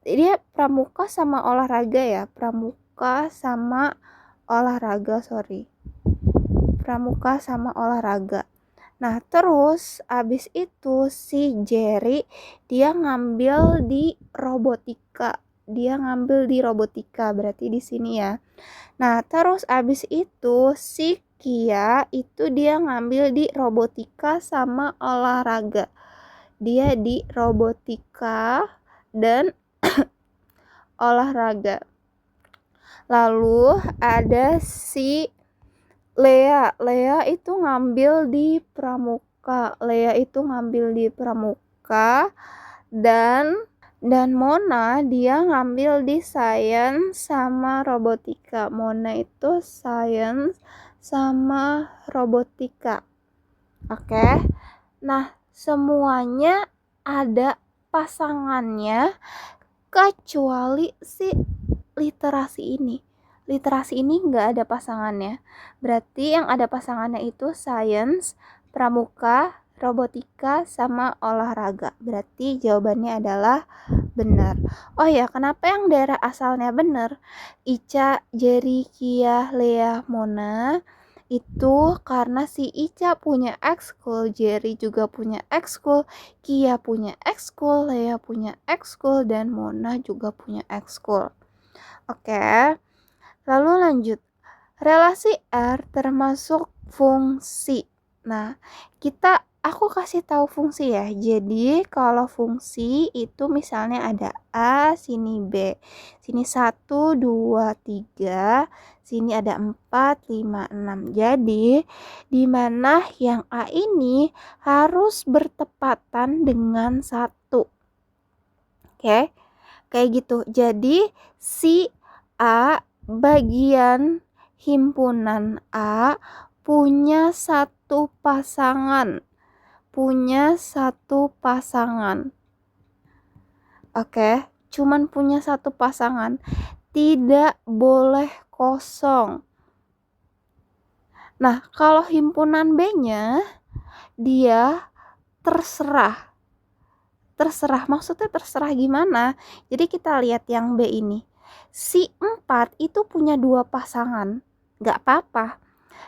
dia pramuka sama olahraga ya. Pramuka sama olahraga. Nah, terus abis itu si Jerry dia ngambil di robotika. Berarti di sini ya. Nah, terus abis itu si Kia itu dia ngambil di robotika sama olahraga. Dia di robotika dan olahraga. Lalu ada si Lea itu ngambil di pramuka. Dan Mona dia ngambil di sains sama robotika. Mona itu sains sama robotika. Oke. Nah, semuanya ada pasangannya kecuali si literasi ini. Literasi ini nggak ada pasangannya. Berarti yang ada pasangannya itu sains, pramuka, robotika, sama olahraga. Berarti jawabannya adalah benar. Oh ya, kenapa yang daerah asalnya benar? Ica, Jerry, Kia, Lea, Mona. Itu karena si Ica punya ekskul, Jerry juga punya ekskul, Kia punya ekskul, Lea punya ekskul, dan Mona juga punya ekskul. Oke. Lalu lanjut. Relasi R termasuk fungsi. Nah, aku kasih tahu fungsi ya. Jadi, kalau fungsi itu misalnya ada A, sini B. Sini 1, 2, 3. Sini ada 4, 5, 6. Jadi, di mana yang A ini harus bertepatan dengan 1. Oke. Kayak gitu. Jadi, si A bagian himpunan A punya satu pasangan. Oke, cuman punya satu pasangan. Tidak boleh kosong. Nah, kalau himpunan B-nya dia terserah. Maksudnya terserah gimana? Jadi kita lihat yang B ini. Si 4 itu punya 2 pasangan. Gak apa-apa.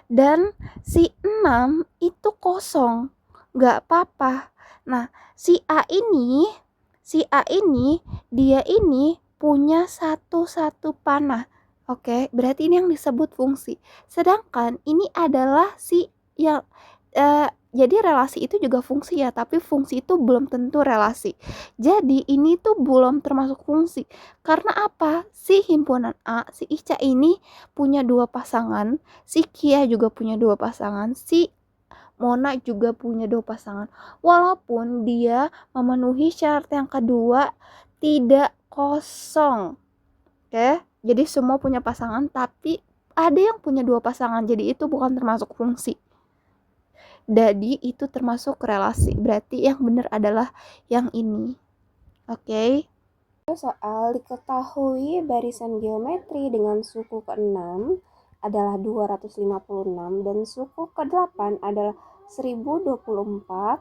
Dan si 6 itu kosong. Gak apa-apa. Nah, si A ini dia ini punya satu panah. Oke, berarti ini yang disebut fungsi. Sedangkan ini adalah si yang jadi relasi itu juga fungsi ya, tapi fungsi itu belum tentu relasi. Jadi ini tuh belum termasuk fungsi. Karena apa? Si himpunan A, si Ica ini punya 2 pasangan, si Kia juga punya 2 pasangan, si Mona juga punya 2 pasangan. Walaupun dia memenuhi syarat yang kedua, tidak kosong. Oke? Jadi semua punya pasangan tapi ada yang punya 2 pasangan, jadi itu bukan termasuk fungsi. Jadi itu termasuk relasi. Berarti yang benar adalah yang ini. Oke. Soal diketahui barisan geometri dengan suku ke-6 adalah 256 dan suku ke-8 adalah 1024.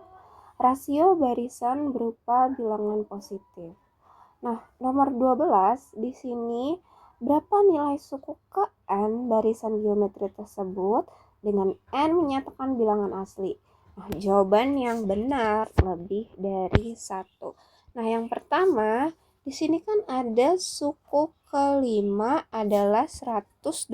Rasio barisan berupa bilangan positif. Nah, nomor 12 di sini berapa nilai suku ke n barisan geometri tersebut dengan n menyatakan bilangan asli. Nah, jawaban yang benar lebih dari 1. Nah, yang pertama, di sini kan ada suku kelima adalah 128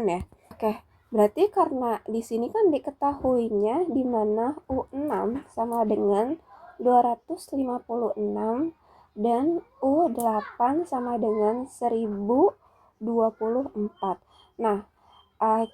ya. Oke, berarti karena di sini kan diketahuinya di mana U6 sama dengan 256 dan U8 sama dengan 1024. Nah,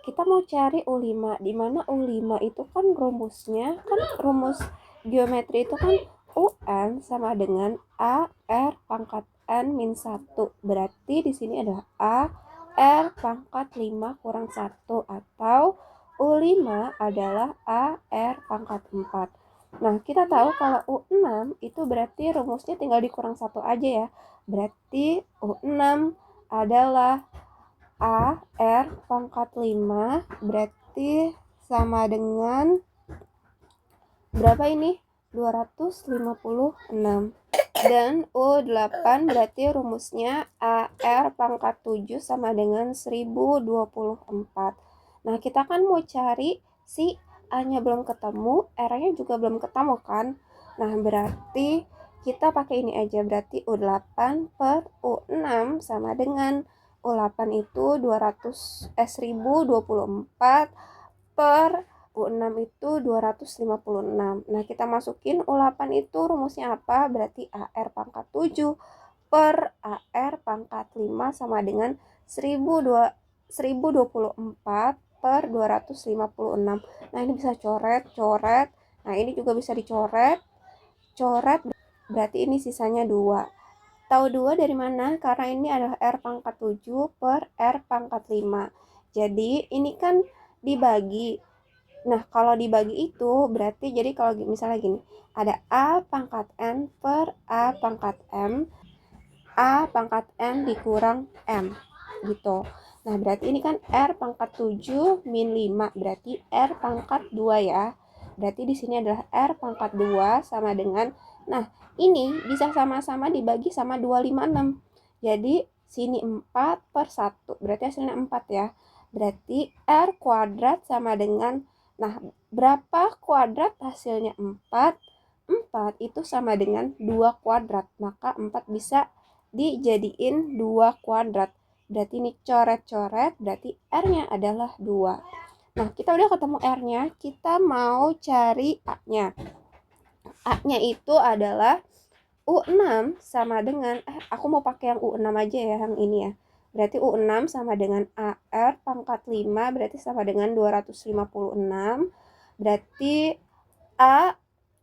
kita mau cari U5, di mana U5 itu kan rumusnya, kan rumus geometri itu kan UN sama dengan AR pangkat N min 1. Berarti di sini adalah AR pangkat 5 kurang 1 atau U5 adalah AR pangkat 4. Nah, kita tahu kalau U6 itu berarti rumusnya tinggal dikurang 1 aja ya. Berarti U6 adalah AR pangkat 5 berarti sama dengan berapa ini? 256. Dan U8 berarti rumusnya AR pangkat 7 sama dengan 1024. Nah, kita kan mau cari si A-nya belum ketemu, R-nya juga belum ketemu kan? Nah, berarti kita pakai ini aja. Berarti U8 per U6 sama dengan U8 itu 1024 per U6 itu 256. Nah, kita masukin U8 itu rumusnya apa? Berarti AR pangkat 7 per AR pangkat 5 sama dengan 1024 per 256. Nah, ini bisa coret. Nah, ini juga bisa dicoret. Berarti ini sisanya 2. Tahu 2 dari mana? Karena ini adalah R pangkat 7 per R pangkat 5. Jadi, ini kan dibagi. Nah, kalau dibagi itu berarti jadi kalau misalnya gini, ada A pangkat N per A pangkat M, A pangkat N dikurang M, gitu. Nah, berarti ini kan R pangkat 7 min 5, berarti R pangkat 2 ya. Berarti di sini adalah R pangkat 2 sama dengan, nah, ini bisa sama-sama dibagi sama 256. Jadi, sini 4 per 1, berarti hasilnya 4 ya. Berarti R kuadrat sama dengan, nah, berapa kuadrat hasilnya 4? 4 itu sama dengan 2 kuadrat. Maka 4 bisa dijadiin 2 kuadrat. Berarti ini coret-coret, berarti R-nya adalah 2. Nah, kita udah ketemu R-nya, kita mau cari A-nya. A-nya itu adalah U6 sama dengan, aku mau pakai yang U6 aja ya, yang ini ya. Berarti U6 sama dengan AR pangkat 5, berarti sama dengan 256. Berarti A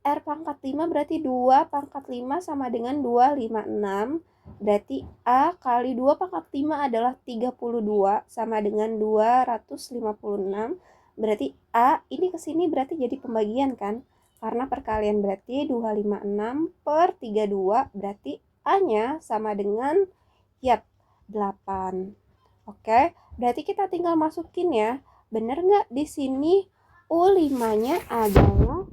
R pangkat 5 berarti 2 pangkat 5 sama dengan 256. Berarti A kali 2 pangkat 5 adalah 32 sama dengan 256. Berarti A ini ke sini berarti jadi pembagian kan? Karena perkalian berarti 256 per 32 berarti A-nya sama dengan 8. Oke, berarti kita tinggal masukin ya. Bener nggak di sini U5-nya adalah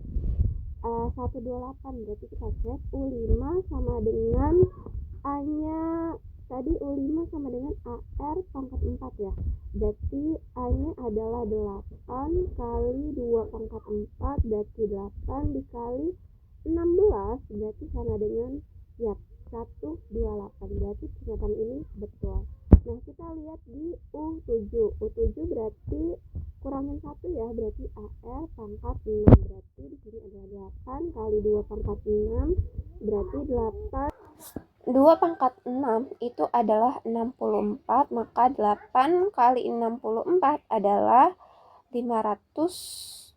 128, berarti kita cek U5 sama dengan A-nya tadi U5 sama dengan AR pangkat 4 ya. Berarti A-nya adalah 8 kali 2 pangkat 4 berarti 8 dikali 16 berarti sama dengan 128. Berarti pernyataan ini betul. Nah, kita lihat di U7. U7 berarti kurangin 1 ya, berarti AR pangkat 6. Berarti di sini ada 8 kali 2 pangkat 6 berarti 8. 2 pangkat 6 itu adalah 64, maka 8 kali 64 adalah 512.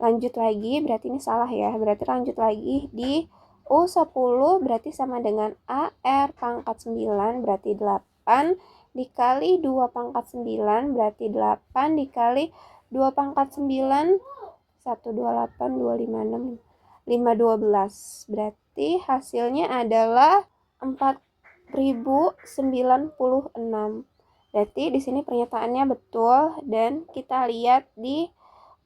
Lanjut lagi, berarti ini salah ya. Berarti lanjut lagi di U10 berarti sama dengan AR pangkat 9 berarti 8 8 dikali 2 pangkat 9 berarti 8 dikali 2 pangkat 9 128 256 512 berarti hasilnya adalah 4096. Berarti di sini pernyataannya betul dan kita lihat di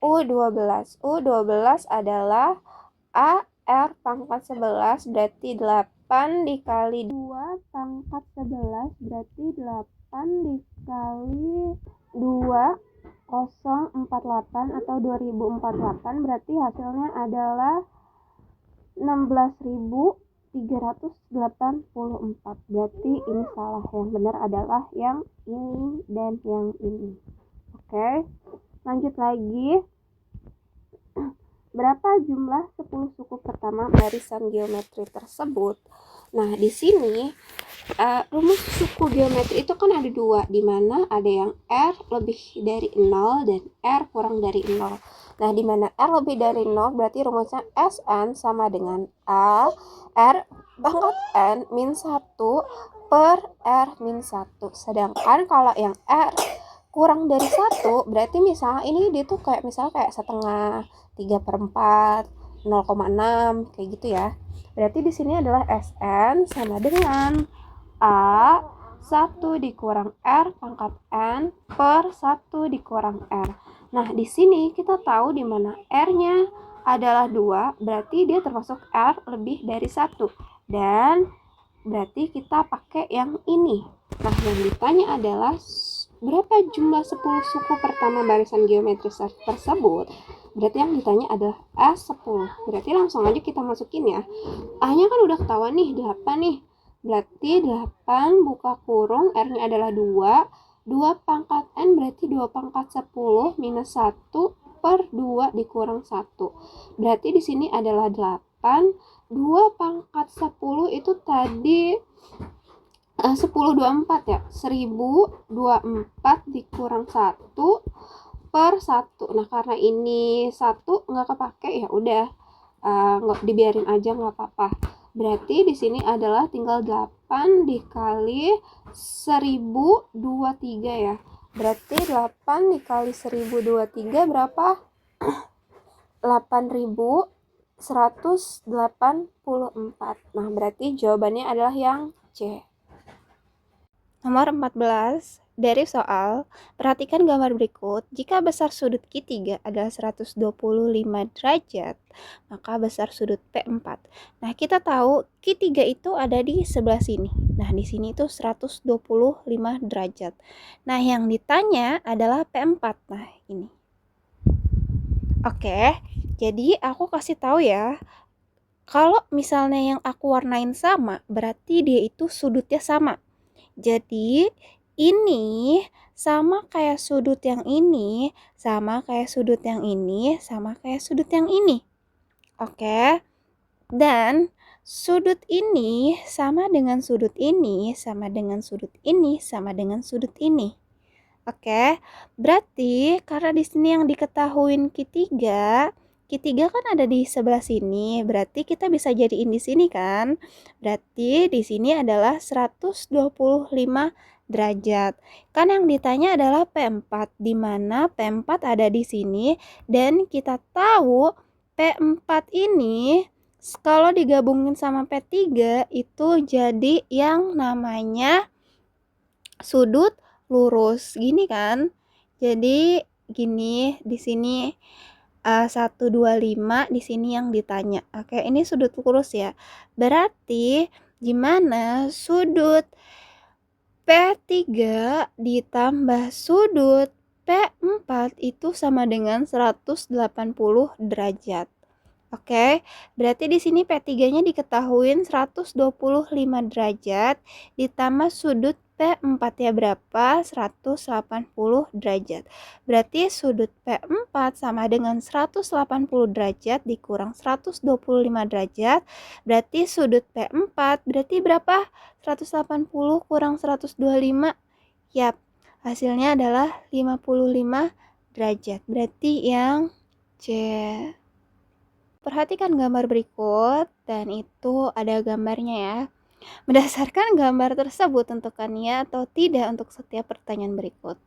U12. U12 adalah AR pangkat 11 berarti 8 dikali 2 pangkat 11 berarti 8 dikali 2048 atau 2048 berarti hasilnya adalah 16.384. Berarti ini salah. Yang benar adalah yang ini dan yang ini. Oke. Lanjut lagi. Berapa jumlah 10 suku pertama barisan geometri tersebut? Nah, di sini rumus suku geometri itu kan ada dua, di mana ada yang R lebih dari 0 dan R kurang dari 0. Nah, di mana R lebih dari 0 berarti rumusnya Sn sama dengan A R pangkat N min 1 per R min 1. Sedangkan kalau yang R kurang dari 1 berarti misalnya ini dia tuh kayak misalnya kayak setengah, 3/4, 0,6 kayak gitu ya. Berarti di sini adalah Sn sama dengan A 1 dikurang R pangkat N per 1 dikurang R. Nah, di sini kita tahu di mana R-nya adalah 2, berarti dia termasuk R lebih dari 1. Dan berarti kita pakai yang ini. Nah, yang ditanya adalah berapa jumlah 10 suku pertama barisan geometri tersebut? Berarti yang ditanya adalah A10. Berarti langsung aja kita masukin ya. A-nya kan udah ketahuan nih, 8 nih. Berarti 8 buka kurung, R-nya adalah 2. 2 pangkat N berarti 2 pangkat 10 minus 1 per 2 dikurang 1. Berarti di sini adalah 8. 2 pangkat 10 itu tadi 1024 ya. 1024 dikurang 1 per 1. Nah, karena ini 1 nggak kepake ya udah nggak dibiarin aja nggak apa-apa. Berarti di sini adalah tinggal 8 dikali 1023 ya. Berarti 8 dikali 1023 berapa? 8184. Nah, berarti jawabannya adalah yang C. Nomor 14. Dari soal, perhatikan gambar berikut. Jika besar sudut Q3 adalah 125 derajat, maka besar sudut P4. Nah, kita tahu Q3 itu ada di sebelah sini. Nah, di sini itu 125 derajat. Nah, yang ditanya adalah P4. Nah, ini. Oke, jadi aku kasih tahu ya. Kalau misalnya yang aku warnain sama, berarti dia itu sudutnya sama. Jadi ini sama kayak sudut yang ini, sama kayak sudut yang ini, sama kayak sudut yang ini. Oke. Dan sudut ini sama dengan sudut ini, sama dengan sudut ini, sama dengan sudut ini. Oke. Berarti karena di sini yang diketahuin Q3 kan ada di sebelah sini, berarti kita bisa jadiin di sini kan. Berarti di sini adalah 125 derajat. Kan yang ditanya adalah P4, di mana P4 ada di sini dan kita tahu P4 ini kalau digabungin sama P3 itu jadi yang namanya sudut lurus. Gini kan? Jadi gini di sini 125 di sini yang ditanya. Oke, ini sudut lurus ya. Berarti gimana sudut P3 ditambah sudut P4 itu sama dengan 180 derajat. Oke, berarti di sini P3-nya diketahuin 125 derajat ditambah sudut P4 ya berapa? 180 derajat. Berarti sudut P4 sama dengan 180 derajat dikurang 125 derajat. Berarti sudut P4 berarti berapa? 180 kurang 125. Yap, hasilnya adalah 55 derajat. Berarti yang C. Perhatikan gambar berikut dan itu ada gambarnya ya. Berdasarkan gambar tersebut, tentukan ya atau tidak untuk setiap pertanyaan berikut.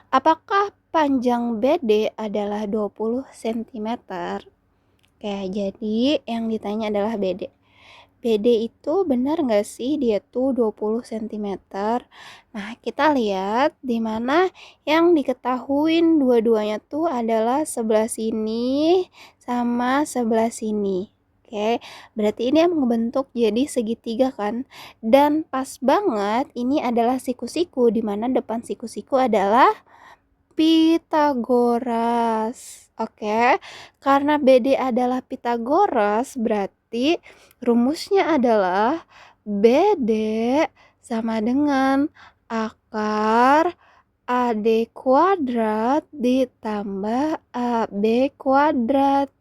Apakah panjang BD adalah 20 cm? Oke, jadi yang ditanya adalah BD. BD itu benar nggak sih dia tuh 20 cm? Nah, kita lihat di mana yang diketahuin dua-duanya tuh adalah sebelah sini sama sebelah sini. Oke, berarti ini yang membentuk jadi segitiga kan? Dan pas banget ini adalah siku-siku, di mana depan siku-siku adalah Pitagoras. Oke, karena BD adalah Pitagoras, berarti rumusnya adalah BD sama dengan akar AD kuadrat ditambah AB kuadrat.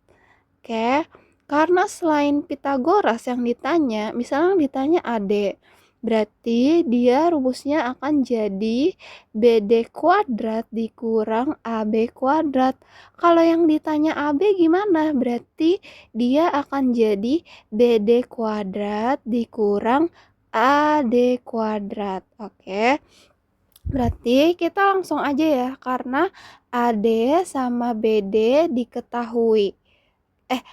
Oke, karena selain Pitagoras yang ditanya, misalnya yang ditanya AD, berarti dia rumusnya akan jadi BD kuadrat dikurang AB kuadrat. Kalau yang ditanya AB gimana? Berarti dia akan jadi BD kuadrat dikurang AD kuadrat. Oke, berarti kita langsung aja ya, karena AD sama BD diketahui.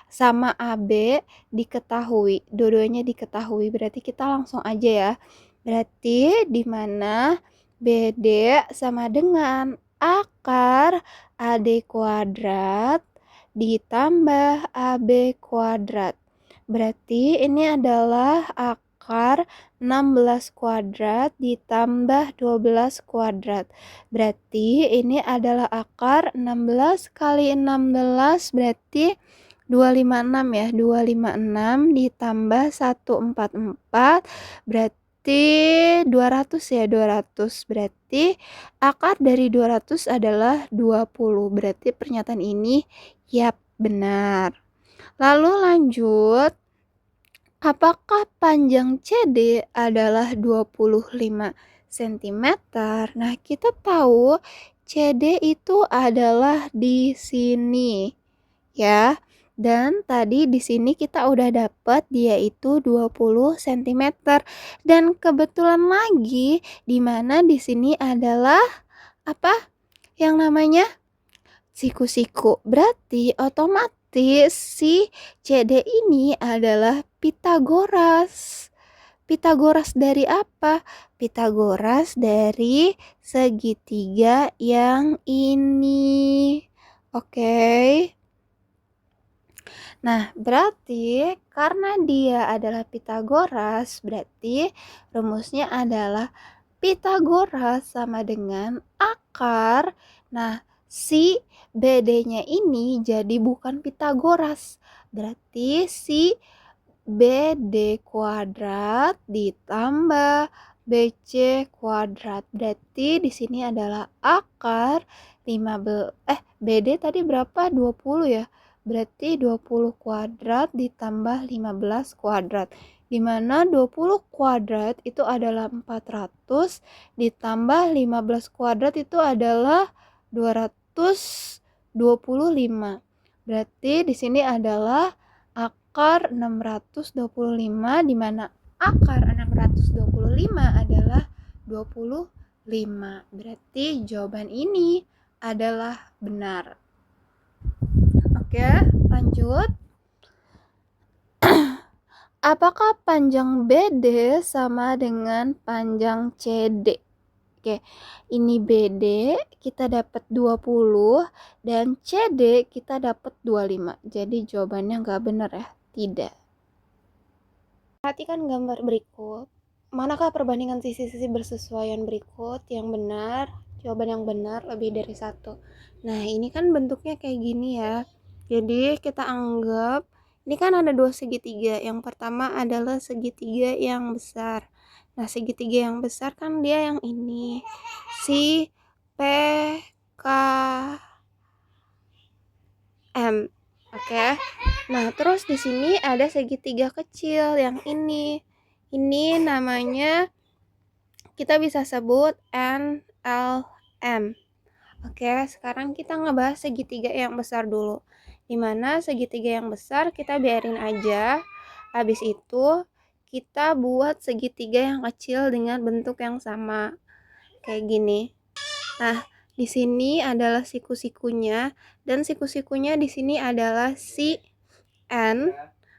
Sama AB diketahui, dua-duanya diketahui, berarti kita langsung aja ya. Berarti di mana BD sama dengan akar AD kuadrat ditambah AB kuadrat. Berarti ini adalah akar 16 kuadrat ditambah 12 kuadrat. Berarti ini adalah akar 16 kali 16, berarti 256 ya, 256 ditambah 144 berarti 200 ya, 200. Berarti akar dari 200 adalah 20. Berarti pernyataan ini yap, benar. Lalu lanjut, apakah panjang CD adalah 25 cm? Nah, kita tahu CD itu adalah di sini ya. Dan tadi di sini kita udah dapat dia itu 20 cm. Dan kebetulan lagi di mana di sini adalah apa? Yang namanya siku-siku. Berarti otomatis si CD ini adalah Pitagoras. Pitagoras dari apa? Pitagoras dari segitiga yang ini. Oke. Nah, berarti karena dia adalah Pitagoras, berarti rumusnya adalah Pitagoras sama dengan akar. Nah, si BD-nya ini jadi bukan Pitagoras. Berarti si BD kuadrat ditambah BC kuadrat. Berarti di sini adalah akar 15 BD tadi berapa? 20 ya. Berarti 20 kuadrat ditambah 15 kuadrat. Di mana 20 kuadrat itu adalah 400 ditambah 15 kuadrat itu adalah 225. Berarti di sini adalah akar 625, di mana akar 625 adalah 25. Berarti jawaban ini adalah benar. Oke, lanjut. Apakah panjang BD sama dengan panjang CD? Oke, ini BD kita dapat 20 dan CD kita dapat 25. Jadi jawabannya nggak benar ya, tidak. Perhatikan gambar berikut. Manakah perbandingan sisi-sisi bersesuaian berikut yang benar? Jawaban yang benar lebih dari satu. Nah, ini kan bentuknya kayak gini ya. Jadi kita anggap ini kan ada dua segitiga. Yang pertama adalah segitiga yang besar. Nah, segitiga yang besar kan dia yang ini. Si P K M. Oke. Nah, terus di sini ada segitiga kecil yang ini. Ini namanya kita bisa sebut NLM. Oke, sekarang kita ngebahas segitiga yang besar dulu. Dimana segitiga yang besar kita biarin aja. Habis itu kita buat segitiga yang kecil dengan bentuk yang sama kayak gini. Nah, di sini adalah siku-sikunya, dan siku-sikunya di sini adalah si N,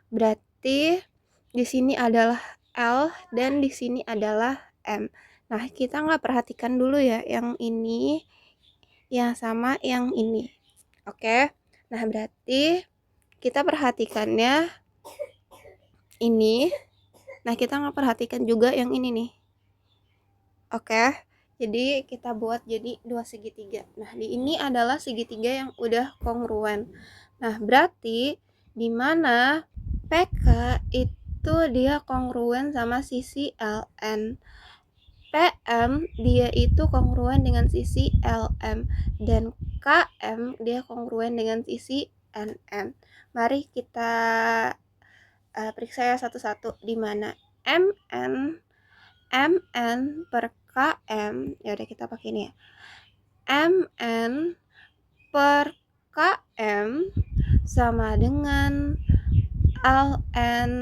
berarti di sini adalah L dan di sini adalah M. Nah, kita nggak perhatikan dulu ya yang ini yang sama yang ini. Oke. Nah, berarti kita perhatikannya ini. Nah, kita nggak perhatikan juga yang ini nih. Oke. Jadi kita buat jadi dua segitiga. Nah, di ini adalah segitiga yang udah kongruen. Nah, berarti di mana PK itu dia kongruen sama sisi LN. PM dia itu kongruen dengan sisi LM, dan KM dia kongruen dengan sisi NM. Mari kita periksa ya satu-satu. Di mana MN per KM, ya udah kita pakai ini ya. MN per KM sama dengan LN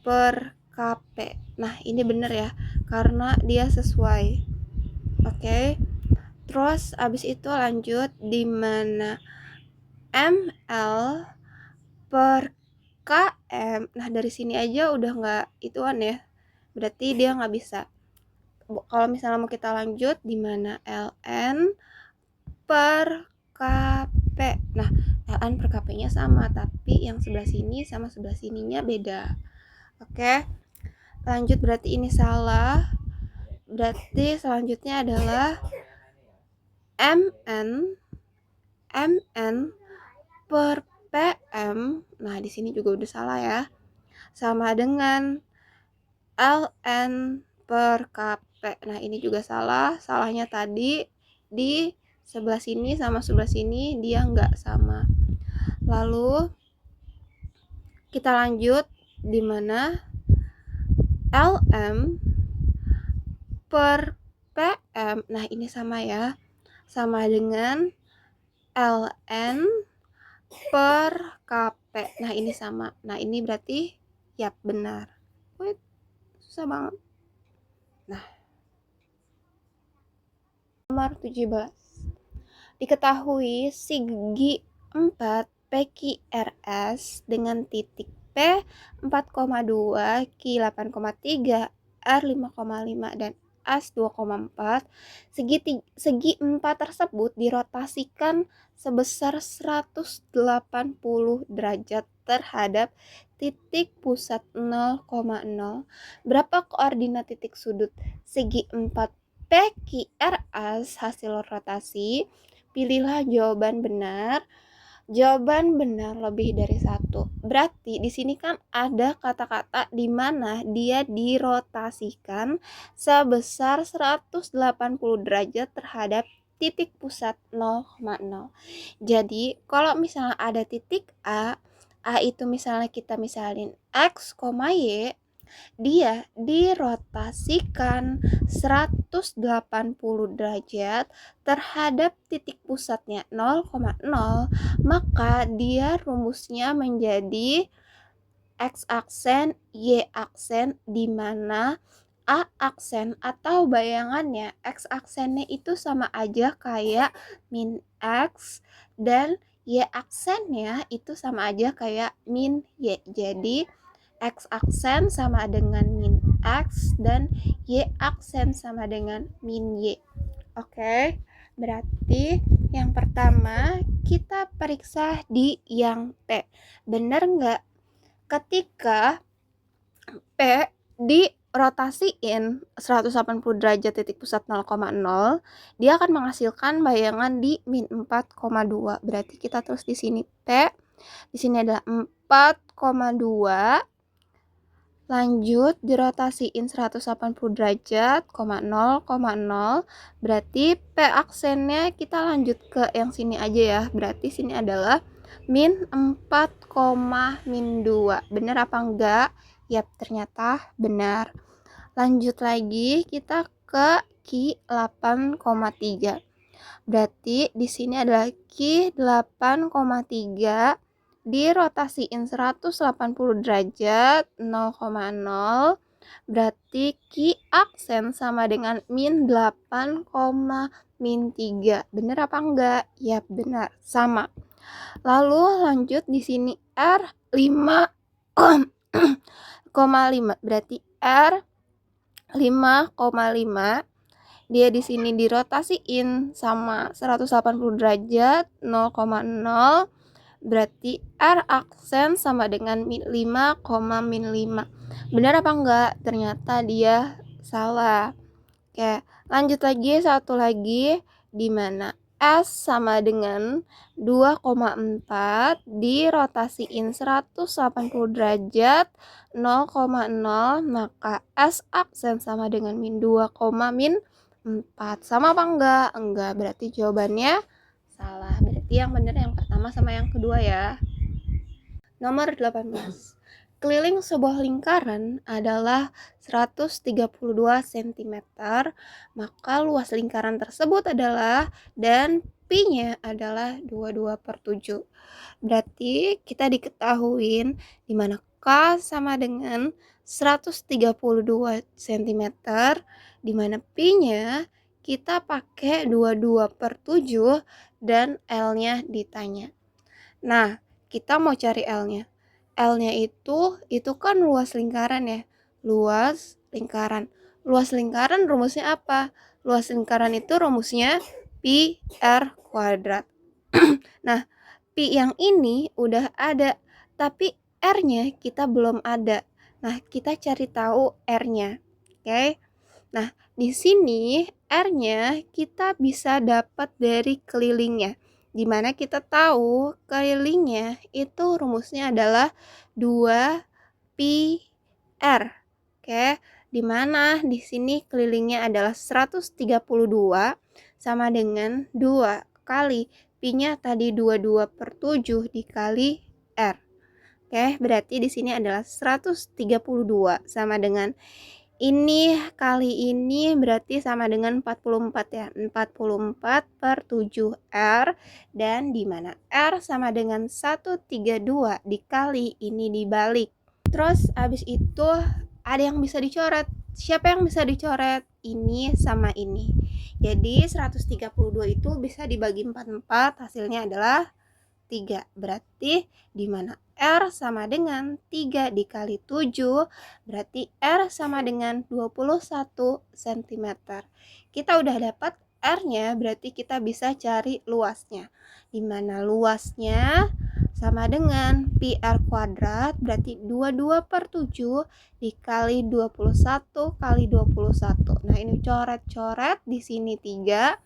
per KP. Nah, ini bener ya, karena dia sesuai. Oke. Terus abis itu lanjut di mana ML per KM. Nah, dari sini aja udah nggak ituan ya. Berarti dia nggak bisa. Kalau misalnya mau kita lanjut di mana LN per KP. Nah, LN per KP-nya sama, tapi yang sebelah sini sama sebelah sininya beda. Oke. Lanjut, berarti ini salah. Berarti selanjutnya adalah MN per PM. Nah, di sini juga udah salah ya. Sama dengan LN per KP. Nah, ini juga salah. Salahnya tadi di sebelah sini sama sebelah sini dia nggak sama. Lalu kita lanjut di mana LM per PM. Nah, ini sama ya. Sama dengan LN per KP. Nah, ini sama. Nah, ini berarti ya benar. Wait, susah banget. Nah, nomor 17. Diketahui segi 4 PQRS dengan titik P 4,2, Q 8,3, R 5,5 dan S 2,4. Segi 4 tersebut dirotasikan sebesar 180 derajat terhadap titik pusat 0,0. Berapa koordinat titik sudut segi 4 PQRS hasil rotasi? Pilihlah jawaban benar. Jawaban benar lebih dari satu. Berarti di sini kan ada kata-kata di mana dia dirotasikan sebesar 180 derajat terhadap titik pusat 0,0. Jadi kalau misalnya ada titik A itu misalnya kita misalin X, Y, dia dirotasikan 180 derajat terhadap titik pusatnya 0,0, maka dia rumusnya menjadi X aksen, Y aksen, di mana A aksen atau bayangannya X aksennya itu sama aja kayak min X, dan Y aksennya itu sama aja kayak min Y. Jadi X aksen sama dengan min X dan Y aksen sama dengan min Y. Oke, berarti yang pertama kita periksa di yang P. Benar nggak? Ketika P dirotasiin 180 derajat titik pusat 0,0, dia akan menghasilkan bayangan di min 4,2. Berarti kita terus di sini P, di sini adalah 4,2. Lanjut dirotasiin 180 derajat, 0,0. Berarti P aksennya kita lanjut ke yang sini aja ya. Berarti sini adalah min 4, min 2. Benar apa enggak? Yap, ternyata benar. Lanjut lagi kita ke Q 8,3. Berarti di sini adalah Q 8,3 dirotasiin 180 derajat 0,0, berarti Q aksen sama dengan min 8, min 3. Bener apa enggak? Yap, benar. Sama. Lalu lanjut di sini R 5,5. Berarti R 5,5 dia di sini dirotasiin sama 180 derajat 0,0, berarti R aksen sama dengan 5, min 5. Benar apa enggak? Ternyata dia salah. Oke, lanjut lagi, satu lagi, di mana S sama dengan 2,4 dirotasiin 180 derajat 0,0, maka S aksen sama dengan min 2, min 4. Sama apa enggak? Enggak, berarti jawabannya salah. Berarti yang benar yang pertama sama yang kedua ya. Nomor 18. Keliling sebuah lingkaran adalah 132 cm, maka luas lingkaran tersebut adalah, dan pi-nya adalah 22/7. Berarti kita diketahuin di mana K sama dengan 132 cm, di mana pi-nya kita pakai 22/7 dan L-nya ditanya. Nah, kita mau cari L-nya. L-nya itu kan luas lingkaran ya. Luas lingkaran. Luas lingkaran rumusnya apa? Luas lingkaran itu rumusnya pi R kuadrat. Nah, pi yang ini udah ada, tapi R-nya kita belum ada. Nah, kita cari tahu R-nya. Oke. Nah, di sini R-nya kita bisa dapat dari kelilingnya. Dimana kita tahu kelilingnya itu rumusnya adalah 2 pi R. Oke, dimana di sini kelilingnya adalah 132 sama dengan 2 kali pi-nya tadi 22/7 dikali R. Oke, berarti di sini adalah 132 sama dengan ini kali ini berarti sama dengan 44 ya. 44/7 R, dan di mana R sama dengan 132 dikali ini dibalik. Terus habis itu ada yang bisa dicoret. Siapa yang bisa dicoret? Ini sama ini. Jadi 132 itu bisa dibagi 44, hasilnya adalah 3. Berarti di mana R sama dengan 3 dikali 7, berarti R sama dengan 21 cm. Kita udah dapat R-nya, berarti kita bisa cari luasnya. Di mana luasnya sama dengan pi R kuadrat, berarti 22/7 dikali 21 kali 21. Nah, ini coret-coret, di sini 3.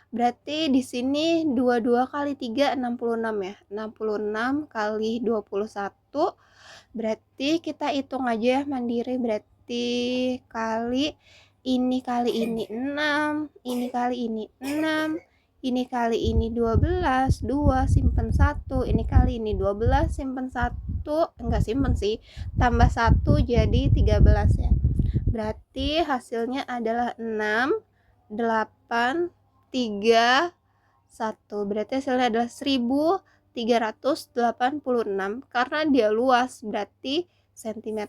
Berarti di sini 22 kali 3 66 ya. 66 kali 21. Berarti kita hitung aja ya mandiri, berarti kali ini 6, ini kali ini 6, ini kali ini 12, 2 simpen 1, ini kali ini 12 simpen 1, enggak simpen sih, tambah 1 jadi 13 ya. Berarti hasilnya adalah 6, 8, 3, 1. Berarti hasilnya adalah 1386 karena dia luas, berarti cm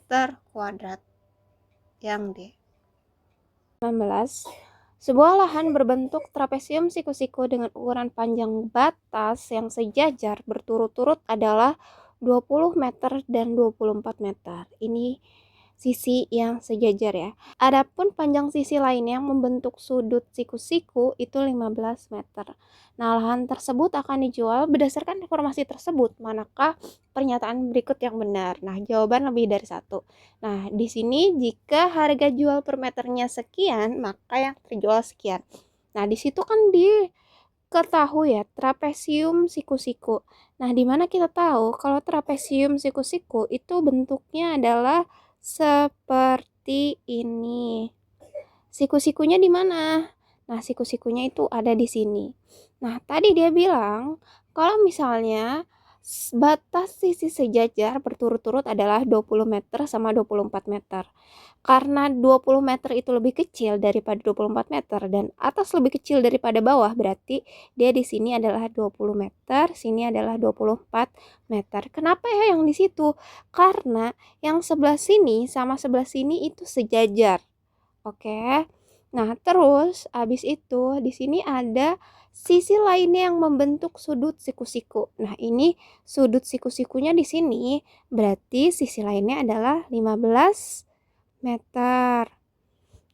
kuadrat. Yang D. 19. Sebuah lahan berbentuk trapesium siku-siku dengan ukuran panjang batas yang sejajar berturut-turut adalah 20 meter dan 24 meter. Ini sisi yang sejajar ya. Adapun panjang sisi lainnya yang membentuk sudut siku-siku itu 15 meter. Nah, lahan tersebut akan dijual berdasarkan informasi tersebut. Manakah pernyataan berikut yang benar? Nah, jawaban lebih dari satu. Nah, di sini jika harga jual per meternya sekian, maka yang terjual sekian. Nah, di situ kan diketahui ya trapesium siku-siku. Nah, di mana kita tahu kalau trapesium siku-siku itu bentuknya adalah seperti ini. Siku-sikunya di mana? Nah, siku-sikunya itu ada di sini. Nah, tadi dia bilang kalau misalnya batas sisi sejajar berturut-turut adalah 20 meter sama 24 meter. Karena 20 meter itu lebih kecil daripada 24 meter dan atas lebih kecil daripada bawah, berarti dia di sini adalah 20 meter, sini adalah 24 meter. Kenapa ya yang di situ? Karena yang sebelah sini sama sebelah sini itu sejajar. Oke. Nah, terus habis itu di sini ada sisi lainnya yang membentuk sudut siku-siku. Nah, ini sudut siku-sikunya di sini, berarti sisi lainnya adalah 15 meter.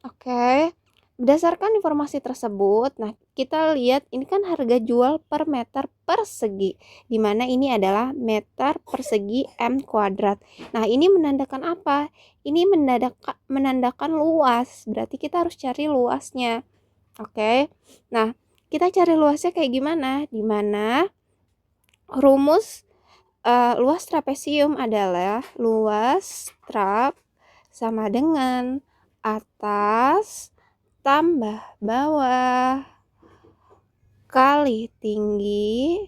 Oke. Berdasarkan informasi tersebut, nah kita lihat ini kan harga jual per meter persegi, di mana ini adalah meter persegi M kuadrat. Nah, ini menandakan apa? Ini menandakan luas, berarti kita harus cari luasnya. Oke. Nah, kita cari luasnya kayak gimana? Di mana rumus luas trapesium adalah luas trap sama dengan atas tambah bawah kali tinggi.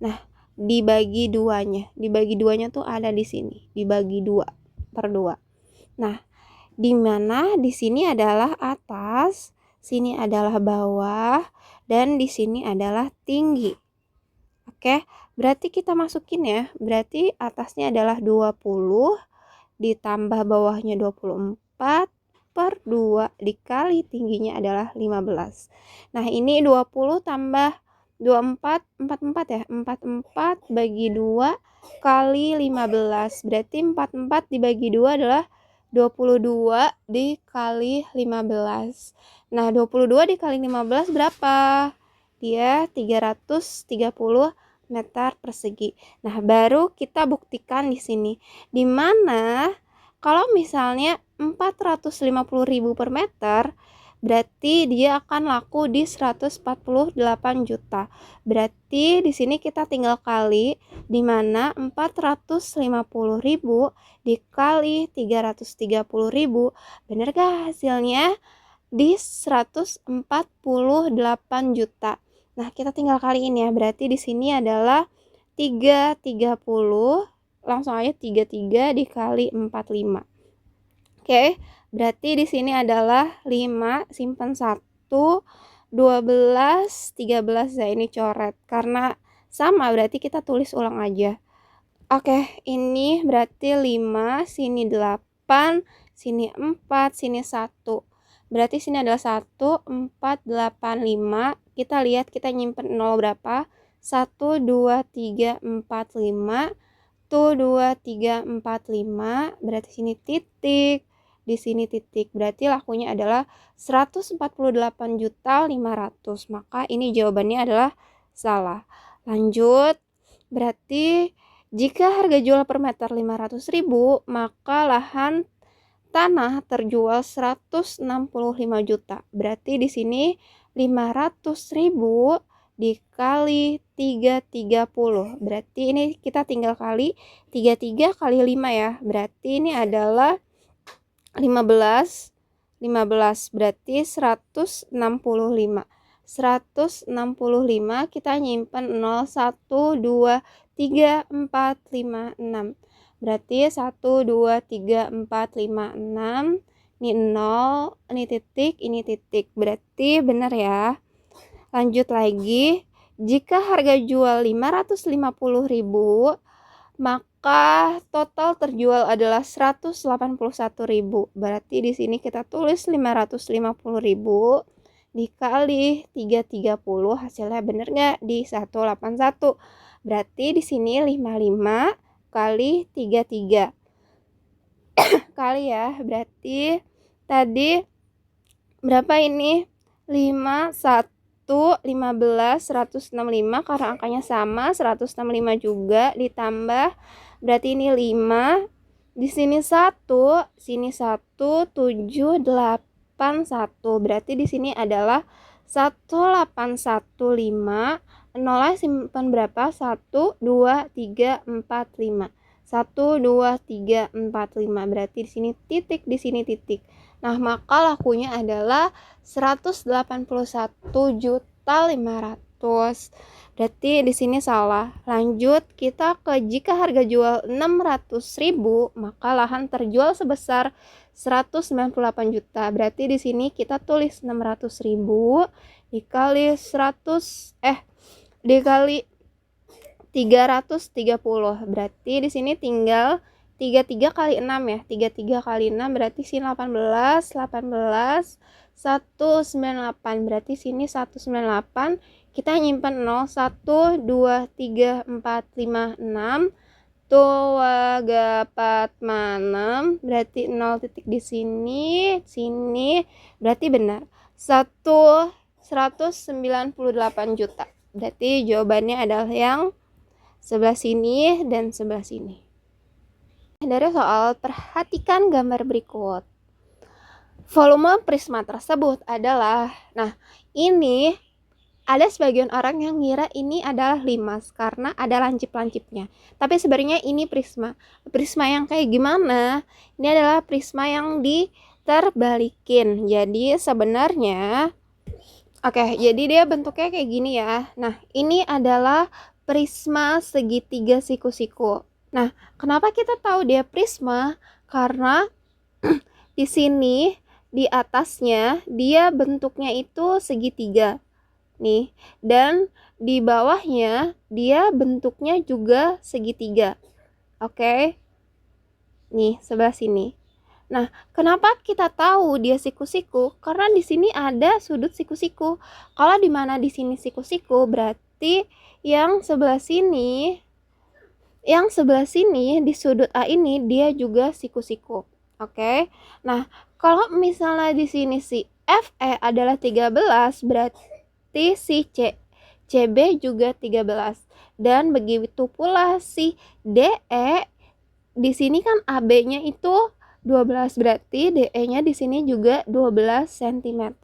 Nah, dibagi duanya tuh ada di sini, dibagi 2/2. Nah, di mana di sini adalah atas, sini adalah bawah, dan di sini adalah tinggi. Oke, berarti kita masukin ya. Berarti atasnya adalah 20 ditambah bawahnya 24/2 dikali tingginya adalah 15. Nah, ini 20 tambah 24, 44 ya. 44 bagi 2 kali 15. Berarti 44 dibagi 2 adalah 22 dikali 15. Nah, 22 dikali 15 berapa? Dia 330 meter persegi. Nah, baru kita buktikan di sini. Di mana kalau misalnya 450.000 per meter, berarti dia akan laku di 148 juta. Berarti di sini kita tinggal kali, di mana 450.000 dikali 330.000. Bener gak hasilnya? Di 148 juta. Nah, kita tinggal kaliin ya. Berarti di sini adalah 330. Langsung aja 33 dikali 45. Oke, berarti di sini adalah 5, simpan 1, 12, 13 ya, ini coret. Karena sama, berarti kita tulis ulang aja. Oke, ini berarti 5, sini 8, sini 4, sini 1. Berarti sini adalah 1, 4, 8, 5. Kita lihat kita nyimpen 0 berapa? 1, 2, 3, 4, 5. Tuh 2, 3, 4, 5. Berarti sini titik. Di sini titik. Berarti lakunya adalah 148.500.000. Maka ini jawabannya adalah salah. Lanjut. Berarti jika harga jual per meter 500.000, maka lahan tanah terjual 165 juta. Berarti di sini 500.000 dikali 330. Berarti ini kita tinggal kali 33 kali 5 ya. Berarti ini adalah 15 berarti 165. 165 kita nyimpen 0, 1, 2, 3, 4, 5, 6. Berarti 1, 2, 3, 4, 5, 6. Ini 0, ini titik. Berarti benar ya. Lanjut lagi. Jika harga jual 550.000, maka total terjual adalah 181.000. Berarti di sini kita tulis 550.000 dikali 330, hasilnya bener nggak? Di 181. Berarti di sini 55 kali 33 kali ya. Berarti tadi berapa ini? 5, 1, 15, 165 karena angkanya sama, 165 juga ditambah, berarti ini 5, di sini 1, sini 1, 7, 8, 1. Berarti di sini adalah 1815. Nolnya simpan berapa? 1, 2, 3, 4, 5. 1, 2, 3, 4, 5. Berarti di sini titik, di sini titik. Nah, maka lakunya adalah 181.500.000. Berarti di sini salah. Lanjut, kita ke jika harga jual 600.000, maka lahan terjual sebesar 198 juta. Berarti di sini kita tulis 600.000 dikali 330. Berarti di sini tinggal 33 kali 6 ya. 33 kali 6 berarti sini 18, 198. Berarti sini 198. Kita nyimpan 0, 1, 2, 3, 4, 5, 6. 2, 4, 6. Berarti 0 titik di sini. Berarti benar. 198 juta. Berarti jawabannya adalah yang sebelah sini dan sebelah sini. Dari soal, perhatikan gambar berikut. Volume prisma tersebut adalah, nah ini ada sebagian orang yang ngira ini adalah limas karena ada lancip-lancipnya. Tapi sebenarnya ini prisma. Prisma yang kayak gimana? Ini adalah prisma yang diterbalikin. Jadi sebenarnya, jadi dia bentuknya kayak gini ya. Nah, ini adalah prisma segitiga siku-siku. Nah, kenapa kita tahu dia prisma? Karena di sini di atasnya dia bentuknya itu segitiga nih, dan di bawahnya dia bentuknya juga segitiga. Oke. Nih, sebelah sini. Nah, kenapa kita tahu dia siku-siku? Karena di sini ada sudut siku-siku. Kalau di mana di sini siku-siku, berarti yang sebelah sini di sudut A ini dia juga siku-siku. Oke. Nah, kalau misalnya di sini si FE adalah 13, berarti si CB juga 13. Dan begitu pula si DE, di sini kan AB-nya itu 12, berarti DE-nya di sini juga 12 cm.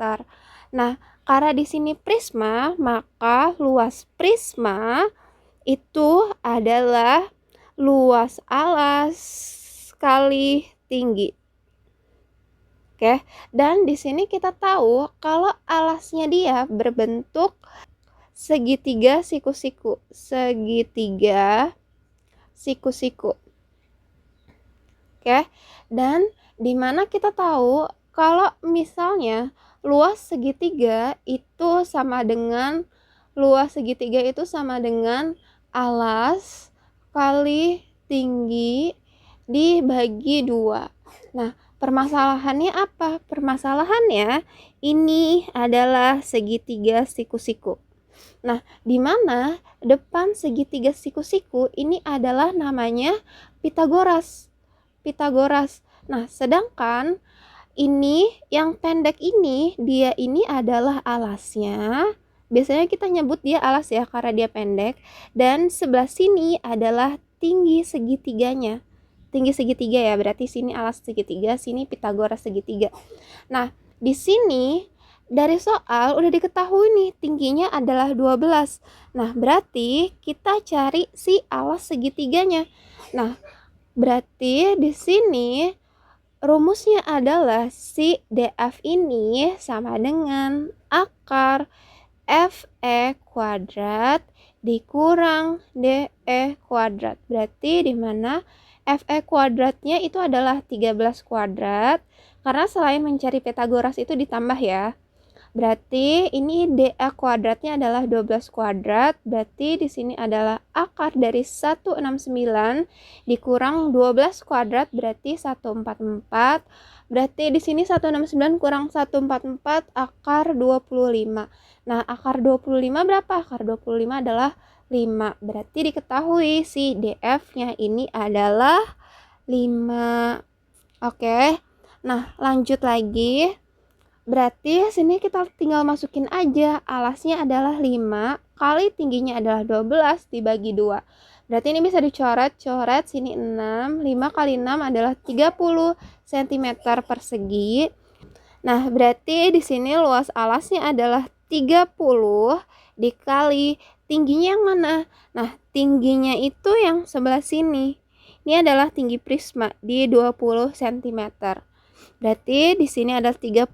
Nah, karena di sini prisma, maka luas prisma itu adalah luas alas kali tinggi. Oke, dan di sini kita tahu kalau alasnya dia berbentuk segitiga siku-siku. Oke, dan di mana kita tahu kalau misalnya luas segitiga itu sama dengan alas kali tinggi dibagi 2. Nah, permasalahannya apa? Permasalahannya ini adalah segitiga siku-siku. Nah, di mana depan segitiga siku-siku ini adalah namanya Pitagoras. Nah, sedangkan ini yang pendek ini, dia ini adalah alasnya. Biasanya kita nyebut dia alas ya karena dia pendek. Dan sebelah sini adalah tinggi segitiga ya, berarti sini alas segitiga, sini Pitagoras segitiga. Nah, di sini dari soal udah diketahui nih tingginya adalah 12. Nah, berarti kita cari si alas segitiganya. Nah, berarti di sini rumusnya adalah si DF ini sama dengan akar FE kuadrat dikurang DE kuadrat. Berarti di mana FE kuadratnya itu adalah 13 kuadrat. Karena selain mencari Pitagoras itu ditambah ya. Berarti ini DA kuadratnya adalah 12 kuadrat. Berarti di sini adalah akar dari 169 dikurang 12 kuadrat berarti 144. Berarti di sini 169 kurang 144 akar 25. Nah, akar 25 berapa? Akar 25 adalah 5. Berarti diketahui si DF-nya ini adalah 5. Oke. Nah, lanjut lagi. Berarti sini kita tinggal masukin aja, alasnya adalah 5 kali tingginya adalah 12 dibagi 2. Berarti ini bisa dicoret, sini 6, 5 kali 6 adalah 30 cm persegi. Nah, berarti di sini luas alasnya adalah 30 dikali tingginya yang mana? Nah, tingginya itu yang sebelah sini. Ini adalah tinggi prisma di 20 cm. Berarti di sini ada 30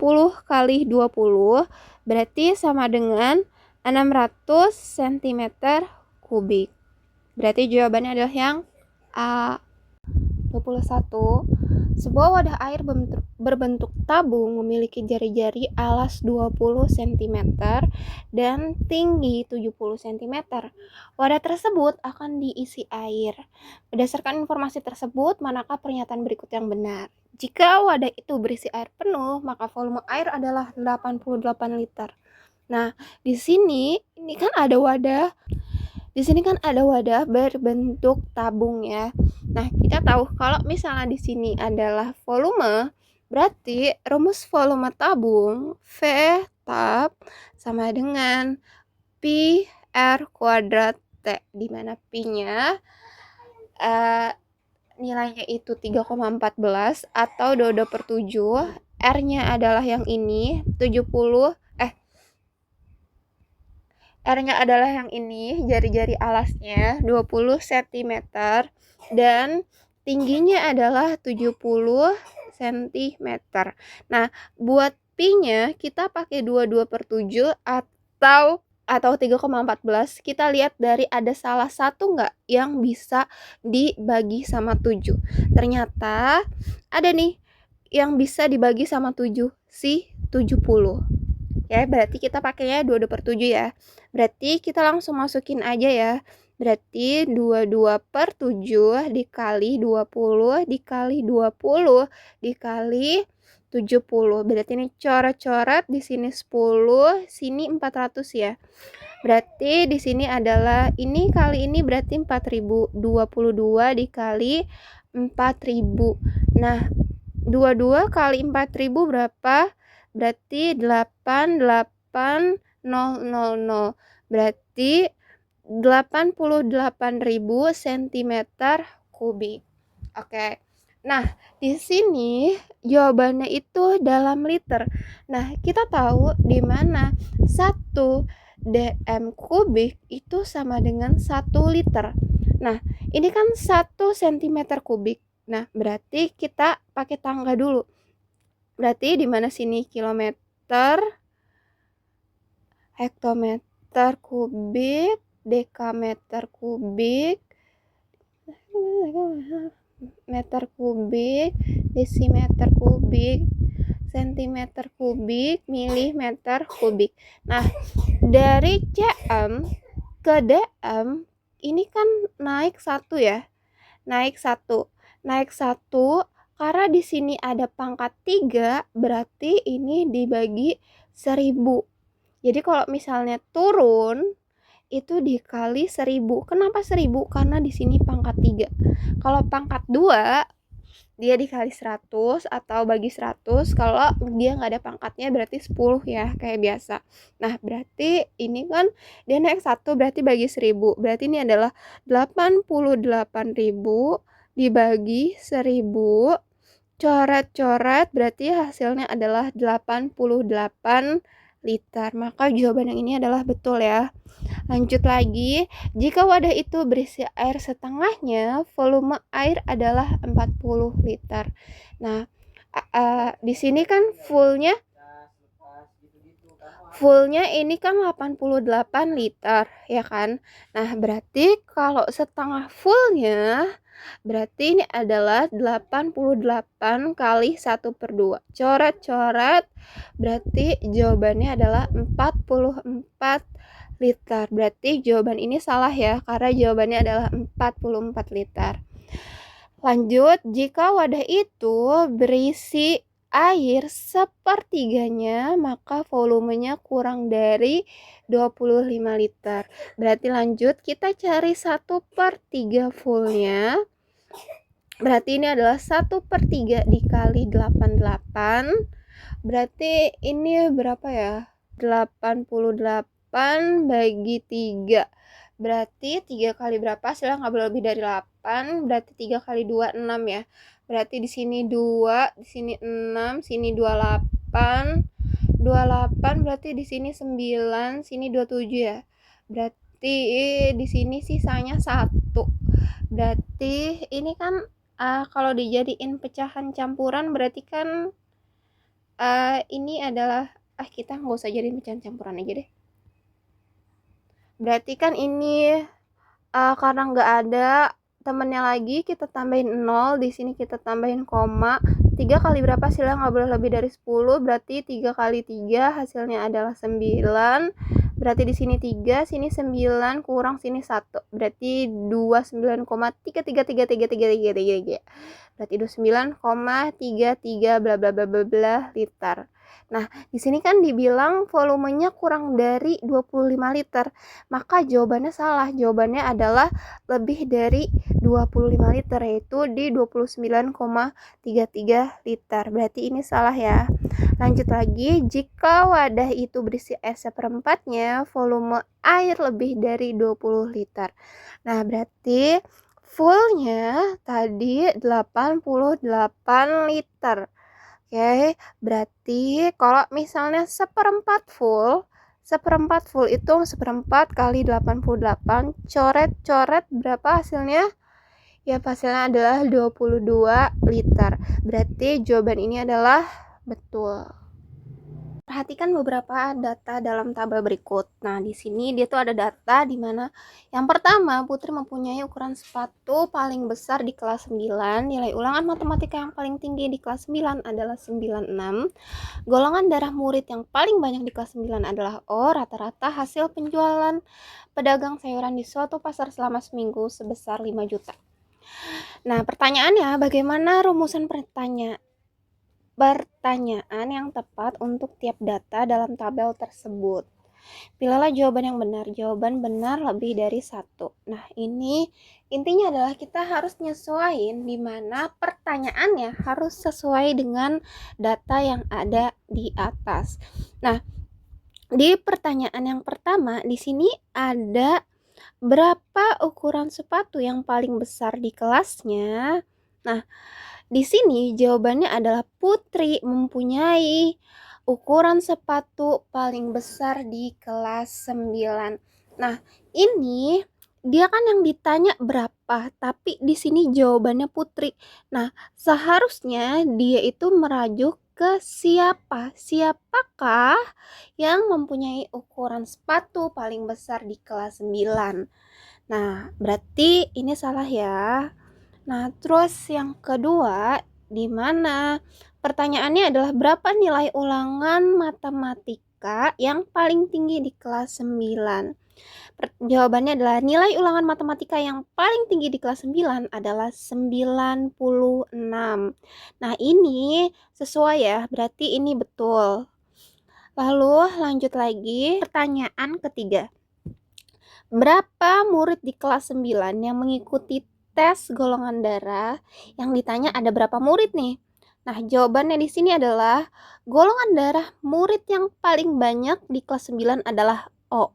kali 20, berarti sama dengan 600 cm kubik. Berarti jawabannya adalah yang A. 21. Sebuah wadah air berbentuk tabung memiliki jari-jari alas 20 cm dan tinggi 70 cm. Wadah tersebut akan diisi air. Berdasarkan informasi tersebut, manakah pernyataan berikut yang benar? Jika wadah itu berisi air penuh, maka volume air adalah 88 liter. Nah, di sini kan ada wadah berbentuk tabung ya. Nah, kita tahu kalau misalnya di sini adalah volume, berarti rumus volume tabung V tab sama dengan pi R kuadrat T, di mana pi-nya nilainya itu 3,14 atau 22/7, R-nya adalah yang ini, 70 R-nya adalah yang ini, jari-jari alasnya 20 cm dan tingginya adalah 70 cm. Nah, buat pi-nya kita pakai 22/7 atau 3,14. Kita lihat dari ada salah satu nggak yang bisa dibagi sama 7. Ternyata ada nih yang bisa dibagi sama 7, si 70. Ya, berarti kita pakainya 22/7 ya. Berarti kita langsung masukin aja ya. Berarti 22/7 dikali 20 dikali 20 dikali 70. Berarti ini coret-coret, di sini 10, sini 400 ya. Berarti di sini adalah ini kali ini berarti 4000. 22 dikali 4000. Nah, 22 kali 4000 berapa? Berarti 88000. Berarti 88.000 cm kubik. Oke. Nah, di sini jawabannya itu dalam liter. Nah, kita tahu di mana 1 dm kubik itu sama dengan 1 liter. Nah, ini kan 1 cm kubik. Nah, berarti kita pakai tangga dulu. Berarti di mana sini kilometer, hektometer kubik, dekameter kubik, meter kubik, desimeter kubik, sentimeter kubik, milimeter kubik. Nah, dari cm ke dm ini kan naik 1 ya. Naik 1 karena di sini ada pangkat 3, berarti ini dibagi 1000. Jadi kalau misalnya turun itu dikali 1000. Kenapa 1000? Karena di sini pangkat 3. Kalau pangkat 2 dia dikali 100 atau bagi 100. Kalau dia nggak ada pangkatnya berarti 10 ya, kayak biasa. Nah, berarti ini kan dia naik 1 berarti bagi 1000. Berarti ini adalah 88.000 dibagi 1000. Coret-coret berarti hasilnya adalah 88 liter. Maka jawaban yang ini adalah betul ya. Lanjut lagi, jika wadah itu berisi air setengahnya, volume air adalah 40 liter. Nah, di sini kan fullnya ini kan 88 liter ya kan. Nah, berarti kalau setengah fullnya berarti ini adalah 88 kali 1/2. Coret-coret berarti jawabannya adalah 44 liter. Berarti jawaban ini salah ya, karena jawabannya adalah 44 liter. Lanjut, jika wadah itu berisi air sepertiganya, maka volumenya kurang dari 25 liter. Berarti lanjut, kita cari 1/3 fullnya. Berarti ini adalah 1/3 dikali 88. Berarti ini berapa ya? 88 bagi 3. Berarti 3 kali berapa? Hasilnya nggak boleh lebih dari 8. Berarti 3 kali 2, 6 ya. Berarti di sini 2, di sini 6, sini 28. 28 berarti di sini 9, sini 27 ya. Berarti di sini sisanya 1. Berarti ini kan kalau dijadiin pecahan campuran berarti kan ini adalah kita nggak usah jadiin pecahan campuran aja deh. Berarti kan ini karena nggak ada temennya lagi, kita tambahin 0, di sini kita tambahin koma. 3 kali berapa hasilnya? Nggak boleh lebih dari 10, berarti 3 kali 3 hasilnya adalah 9. Berarti di sini 3, sini 9, kurang sini 1. Berarti 29,3333333. Berarti 29,33 bla bla bla bla bla liter. Nah, di sini kan dibilang volumenya kurang dari 25 liter. Maka jawabannya salah. Jawabannya adalah lebih dari 25 liter, yaitu di 29,33 liter. Berarti ini salah ya. Lanjut lagi, jika wadah itu berisi es seperempatnya, volume air lebih dari 20 liter. Nah, berarti fullnya tadi 88 liter. Oke, berarti kalau misalnya seperempat full itu seperempat kali 88, coret-coret berapa hasilnya? Ya, hasilnya adalah 22 liter. Berarti jawaban ini adalah betul. Perhatikan beberapa data dalam tabel berikut. Nah, di sini dia tuh ada data di mana yang pertama, Putri mempunyai ukuran sepatu paling besar di kelas 9. Nilai ulangan matematika yang paling tinggi di kelas 9 adalah 96. Golongan darah murid yang paling banyak di kelas 9 adalah O. Rata-rata hasil penjualan pedagang sayuran di suatu pasar selama seminggu sebesar 5 juta. Nah, pertanyaannya, bagaimana rumusan pertanyaan yang tepat untuk tiap data dalam tabel tersebut? Pilihlah jawaban yang benar. Jawaban benar lebih dari 1. Nah, ini intinya adalah kita harus nyesuaiin di mana pertanyaannya harus sesuai dengan data yang ada di atas. Nah, di pertanyaan yang pertama di sini ada berapa ukuran sepatu yang paling besar di kelasnya. Nah, di sini jawabannya adalah Putri mempunyai ukuran sepatu paling besar di kelas 9. Nah, ini dia kan yang ditanya berapa, tapi di sini jawabannya Putri. Nah, seharusnya dia itu merajuk ke siapa? Siapakah yang mempunyai ukuran sepatu paling besar di kelas 9? Nah, berarti ini salah ya. Nah, terus yang kedua, di mana pertanyaannya adalah berapa nilai ulangan matematika yang paling tinggi di kelas 9? Jawabannya adalah nilai ulangan matematika yang paling tinggi di kelas 9 adalah 96. Nah, ini sesuai ya, berarti ini betul. Lalu lanjut lagi, pertanyaan ketiga. Berapa murid di kelas 9 yang mengikuti tes golongan darah? Yang ditanya ada berapa murid nih? Nah, jawabannya di sini adalah golongan darah murid yang paling banyak di kelas 9 adalah O.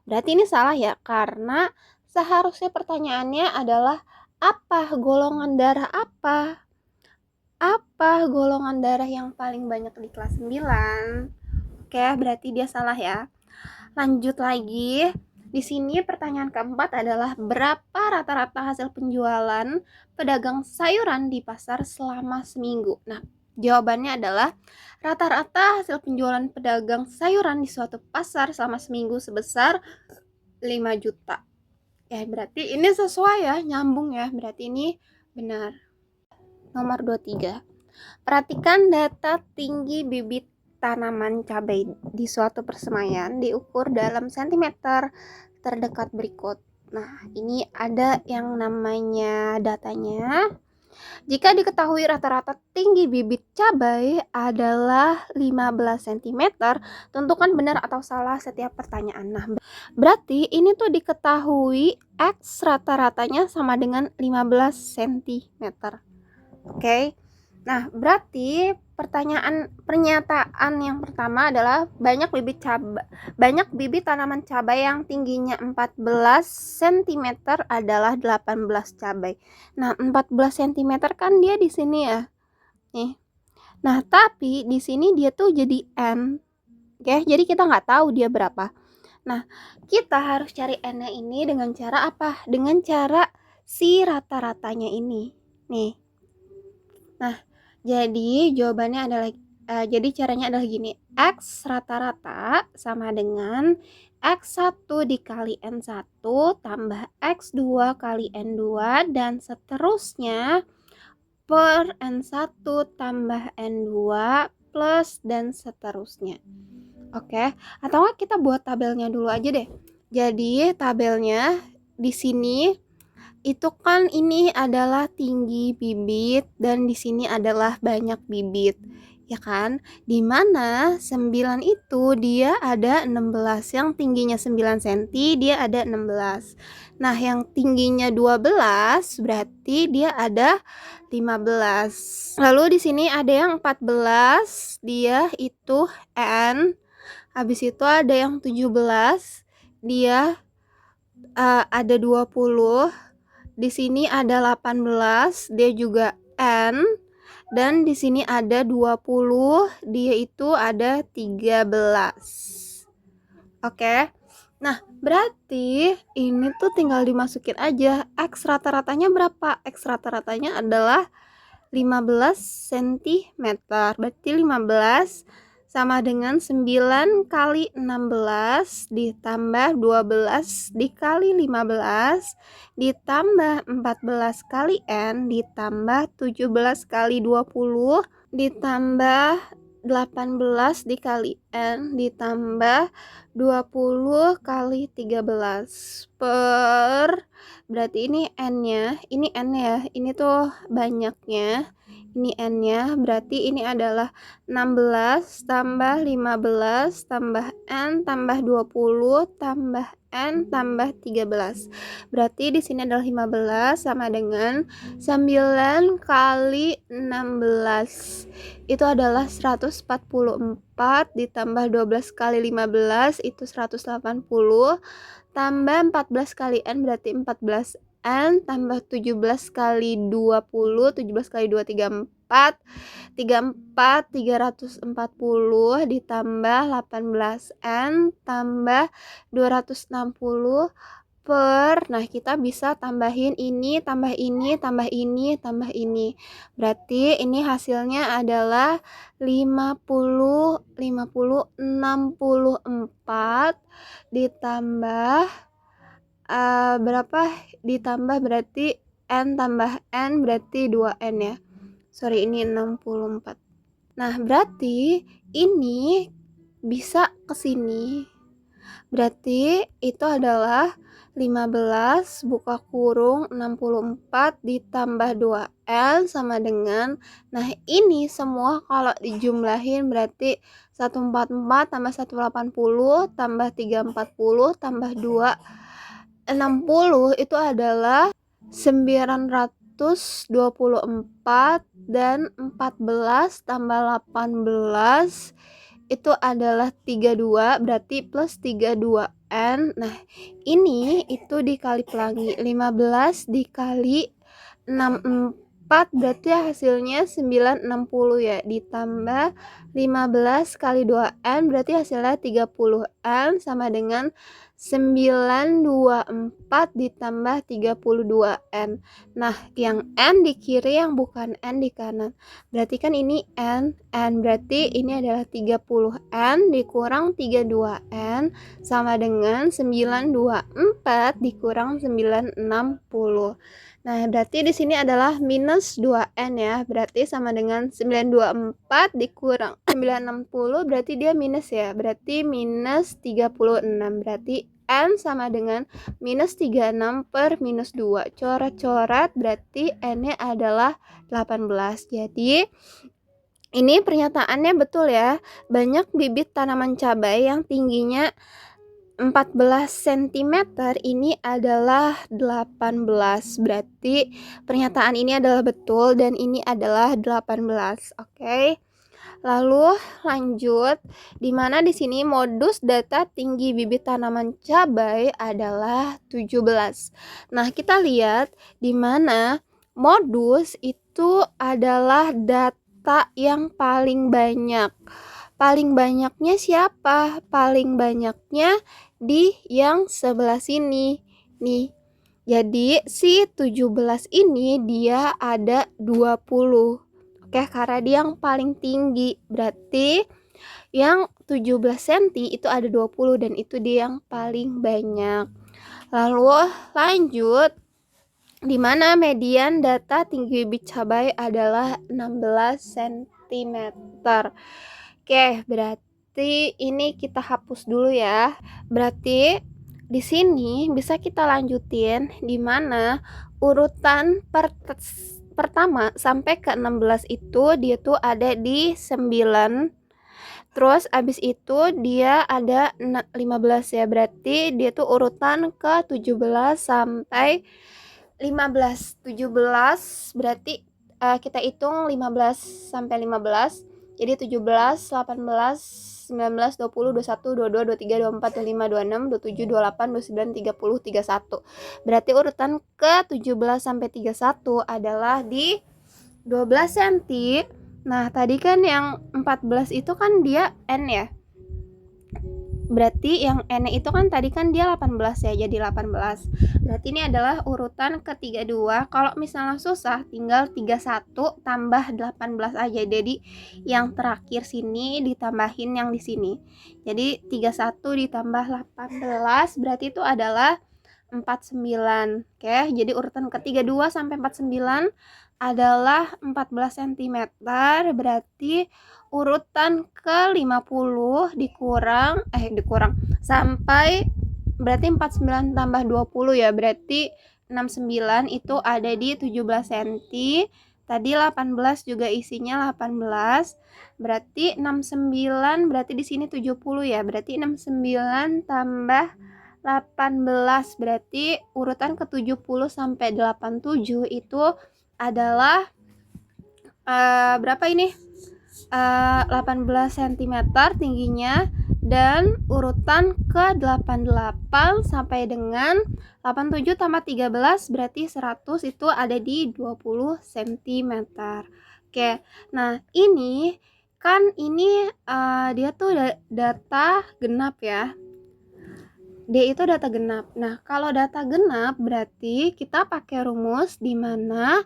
Berarti ini salah ya, karena seharusnya pertanyaannya adalah apa golongan darah apa? Apa golongan darah yang paling banyak di kelas 9? Oke, berarti dia salah ya. Lanjut lagi. Di sini pertanyaan keempat adalah berapa rata-rata hasil penjualan pedagang sayuran di pasar selama seminggu? Nah, jawabannya adalah rata-rata hasil penjualan pedagang sayuran di suatu pasar selama seminggu sebesar 5 juta. Ya, berarti ini sesuai ya, nyambung ya. Berarti ini benar. Nomor 23. Perhatikan data tinggi bibit tanaman cabai di suatu persemaian diukur dalam sentimeter terdekat berikut. Nah, ini ada yang namanya datanya. Jika diketahui rata-rata tinggi bibit cabai adalah 15 cm, tentukan benar atau salah setiap pertanyaan. Nah, berarti ini tuh diketahui X rata-ratanya sama dengan 15 cm. Oke. Nah, berarti pernyataan yang pertama adalah banyak bibit tanaman cabai yang tingginya 14 cm adalah 18 cabai. Nah, 14 cm kan dia di sini ya. Nih. Nah, tapi di sini dia tuh jadi N. Oke, jadi kita nggak tahu dia berapa. Nah, kita harus cari N-nya ini dengan cara apa? Dengan cara si rata-ratanya ini. Nih. Nah, jadi jawabannya adalah jadi caranya adalah gini. X rata-rata sama dengan X1 dikali N1 tambah X2 kali N2 dan seterusnya per N1 tambah N2 plus dan seterusnya. Oke, atau nggak kita buat tabelnya dulu aja deh. Jadi tabelnya di sini itu kan ini adalah tinggi bibit dan di sini adalah banyak bibit. Ya kan? Dimana 9 itu dia ada 16. Yang tingginya 9 cm dia ada 16. Nah, yang tingginya 12 berarti dia ada 15. Lalu di sini ada yang 14, dia itu N. Habis itu ada yang 17, dia ada 20. Di sini ada 18, dia juga N. Dan di sini ada 20, dia itu ada 13. Oke. Nah, berarti ini tuh tinggal dimasukin aja. X rata-ratanya berapa? X rata-ratanya adalah 15 cm. Berarti 15 sama dengan 9 kali 16 ditambah 12 dikali 15 ditambah 14 kali N ditambah 17 kali 20 ditambah 18 dikali N ditambah 20 kali 13 per, berarti ini N-nya, ini N ya, ini tuh banyaknya, ini N-nya, berarti ini adalah 16 tambah 15 tambah N tambah 20 tambah N tambah 13. Berarti di sini adalah 15 sama dengan 9 kali 16. Itu adalah 144 ditambah 12 kali 15 itu 180 tambah 14 kali N berarti 14 N tambah 17 kali 20, 17 kali 2 34 340 ditambah 18 N tambah 260 per, nah kita bisa tambahin ini, tambah ini, tambah ini, tambah ini. Berarti ini hasilnya adalah 50, 64 ditambah berapa? Ditambah berarti N tambah N berarti 2N ya. Sorry, ini 64. Nah, berarti ini bisa ke sini. Berarti itu adalah 15 buka kurung 64 ditambah 2L sama dengan, nah ini semua kalau dijumlahin berarti 144 tambah 180 tambah 340 tambah 260 itu adalah 924 dan 14 tambah 18 itu adalah 32 berarti plus 32N. Nah, ini itu dikali pelangi 15 dikali 64 berarti hasilnya 960 ya, ditambah 15 kali 2N berarti hasilnya 30N sama dengan 924 ditambah 32N. Nah, yang N di kiri yang bukan N di kanan. Berarti kan ini N berarti ini adalah 30N dikurang 32N sama dengan 924 dikurang 960. Nah, berarti di sini adalah minus 2N ya. Berarti sama dengan 924 dikurang 960 berarti dia minus ya. Berarti minus 36. Berarti N sama dengan minus 36 per minus 2. Coret-coret berarti N-nya adalah 18. Jadi ini pernyataannya betul ya. Banyak bibit tanaman cabai yang tingginya 14 cm ini adalah 18. Berarti pernyataan ini adalah betul dan ini adalah 18. Oke. Lalu lanjut, di mana di sini modus data tinggi bibit tanaman cabai adalah 17. Nah, kita lihat di mana modus itu adalah data yang paling banyak. Paling banyaknya siapa? Paling banyaknya di yang sebelah sini nih. Jadi si 17 ini dia ada 20. Oke, karena dia yang paling tinggi. Berarti yang 17 cm itu ada 20 dan itu dia yang paling banyak. Lalu lanjut, di mana median data tinggi bibit cabai adalah 16 cm. Oke, berarti ini kita hapus dulu ya. Berarti di sini bisa kita lanjutin di mana urutan pertama sampai ke 16 itu dia tuh ada di 9. Terus abis itu dia ada 15 ya. Berarti dia tuh urutan ke 17 sampai 15. 17 berarti kita hitung 15 sampai 15. Jadi 17, 18, 19, 20, 21, 22, 23, 24, 25, 26, 27, 28, 29, 30, 31. Berarti urutan ke 17 sampai 31 adalah di 12 cm. Nah, tadi kan yang 14 itu kan dia N ya. Berarti yang N itu kan tadi kan dia 18 ya, jadi 18. Berarti ini adalah urutan ke-32. Kalau misalnya susah, tinggal 31 tambah 18 aja. Jadi yang terakhir sini ditambahin yang di sini. Jadi 31 ditambah 18 berarti itu adalah 49. Oke, jadi urutan ke-32 sampai 49 adalah 14 cm. Berarti urutan ke-50 dikurang sampai berarti 49 tambah 20 ya. Berarti 69 itu ada di 17 cm. Tadi 18 juga isinya 18. Berarti 69 berarti di sini 70 ya. Berarti 69 tambah 18 berarti urutan ke-70 sampai 87 itu adalah berapa ini? 18 cm tingginya, dan urutan ke-88 sampai dengan 87 tambah 13 berarti 100 itu ada di 20 cm. Oke, nah ini kan ini dia tuh data genap ya. D itu data genap. Nah, kalau data genap berarti kita pakai rumus di mana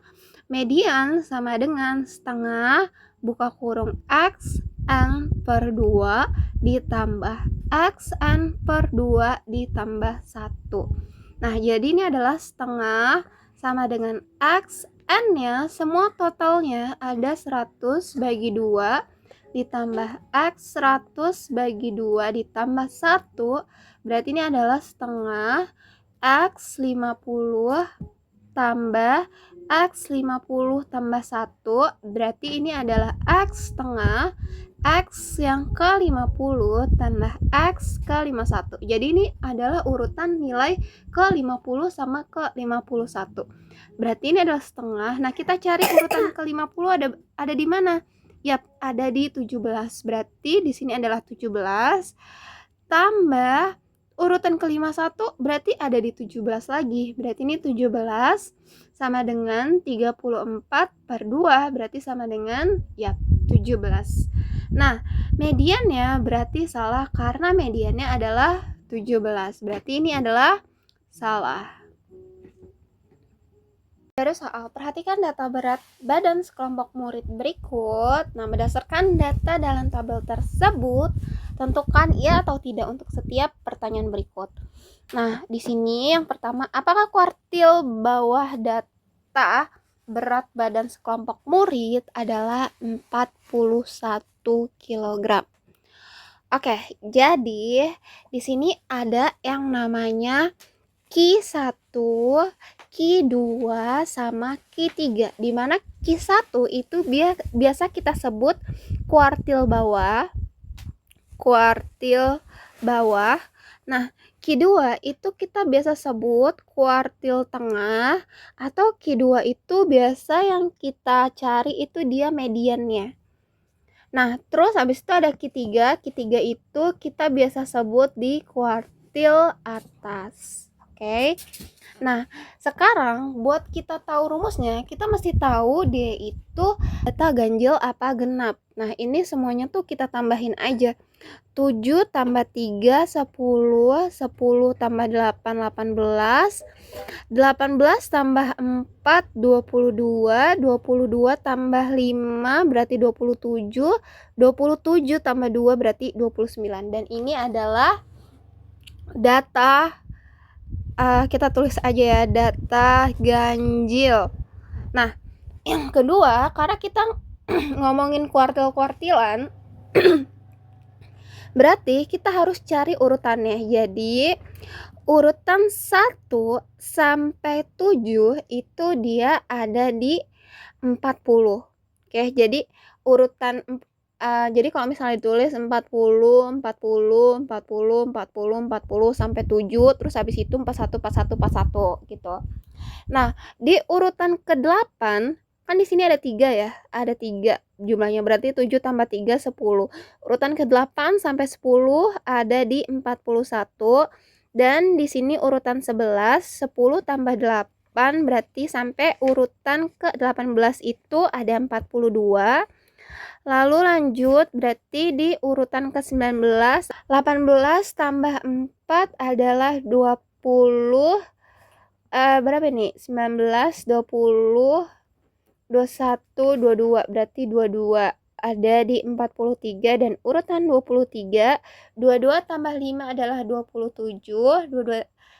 median sama dengan setengah buka kurung X N per 2 ditambah X N per 2 ditambah 1. Nah, jadi ini adalah setengah sama dengan X N-nya semua totalnya ada 100 bagi 2 ditambah X 100 bagi 2 ditambah 1. Berarti ini adalah setengah X 50 tambah X 50 tambah 1. Berarti ini adalah X setengah X yang ke-50 tambah X ke-51. Jadi ini adalah urutan nilai ke-50 sama ke-51. Berarti ini adalah setengah. Nah, kita cari urutan ke-50 ada di mana? Yap, ada di 17. Berarti di sini adalah 17 tambah urutan ke-51 berarti ada di 17 lagi. Berarti ini 17 sama dengan 34 per 2 berarti sama dengan 17. Nah, mediannya berarti salah karena mediannya adalah 17. Berarti ini adalah salah. Baru soal, perhatikan data berat badan sekelompok murid berikut. Nah, berdasarkan data dalam tabel tersebut, tentukan iya atau tidak untuk setiap pertanyaan berikut. Nah, di sini yang pertama, apakah kuartil bawah data berat badan sekelompok murid adalah 41 kg? Oke, jadi di sini ada yang namanya Q1, Q2 sama Q3. Di mana Q1 itu biasa kita sebut kuartil bawah. Nah, Q2 itu kita biasa sebut kuartil tengah, atau Q2 itu biasa yang kita cari itu dia mediannya. Nah, terus habis itu ada Q3 itu kita biasa sebut di kuartil atas. Oke. Nah, sekarang buat kita tahu rumusnya, kita mesti tahu dia itu data ganjil apa genap. Nah, ini semuanya tuh kita tambahin aja. 7 tambah 3, 10, 10 tambah 8, 18, 18 tambah 4, 22, 22 tambah 5 berarti 27, 27 tambah 2 berarti 29. Dan ini adalah data kita tulis aja ya, data ganjil. Nah, yang kedua, karena kita ngomongin kuartil-kuartilan, berarti kita harus cari urutannya. Jadi, urutan 1 sampai 7 itu dia ada di 40. Oke, jadi urutan jadi kalau misalnya ditulis 40, 40, 40, 40, 40 sampai 7, terus habis itu 41, 41, 41 gitu. Nah, di urutan ke-8 kan di sini ada 3 ya, ada 3 jumlahnya, berarti 7 tambah 3 10. Urutan ke-8 sampai 10 ada di 41, dan di sini urutan 11, 10 tambah 8 berarti sampai urutan ke-18 itu ada 42. Lalu lanjut, berarti di urutan ke-19, 18 tambah 4 adalah 20, berapa nih? 19, 20, 21, 22, berarti 22 ada di 43, dan urutan 23, 22 tambah 5 adalah 27,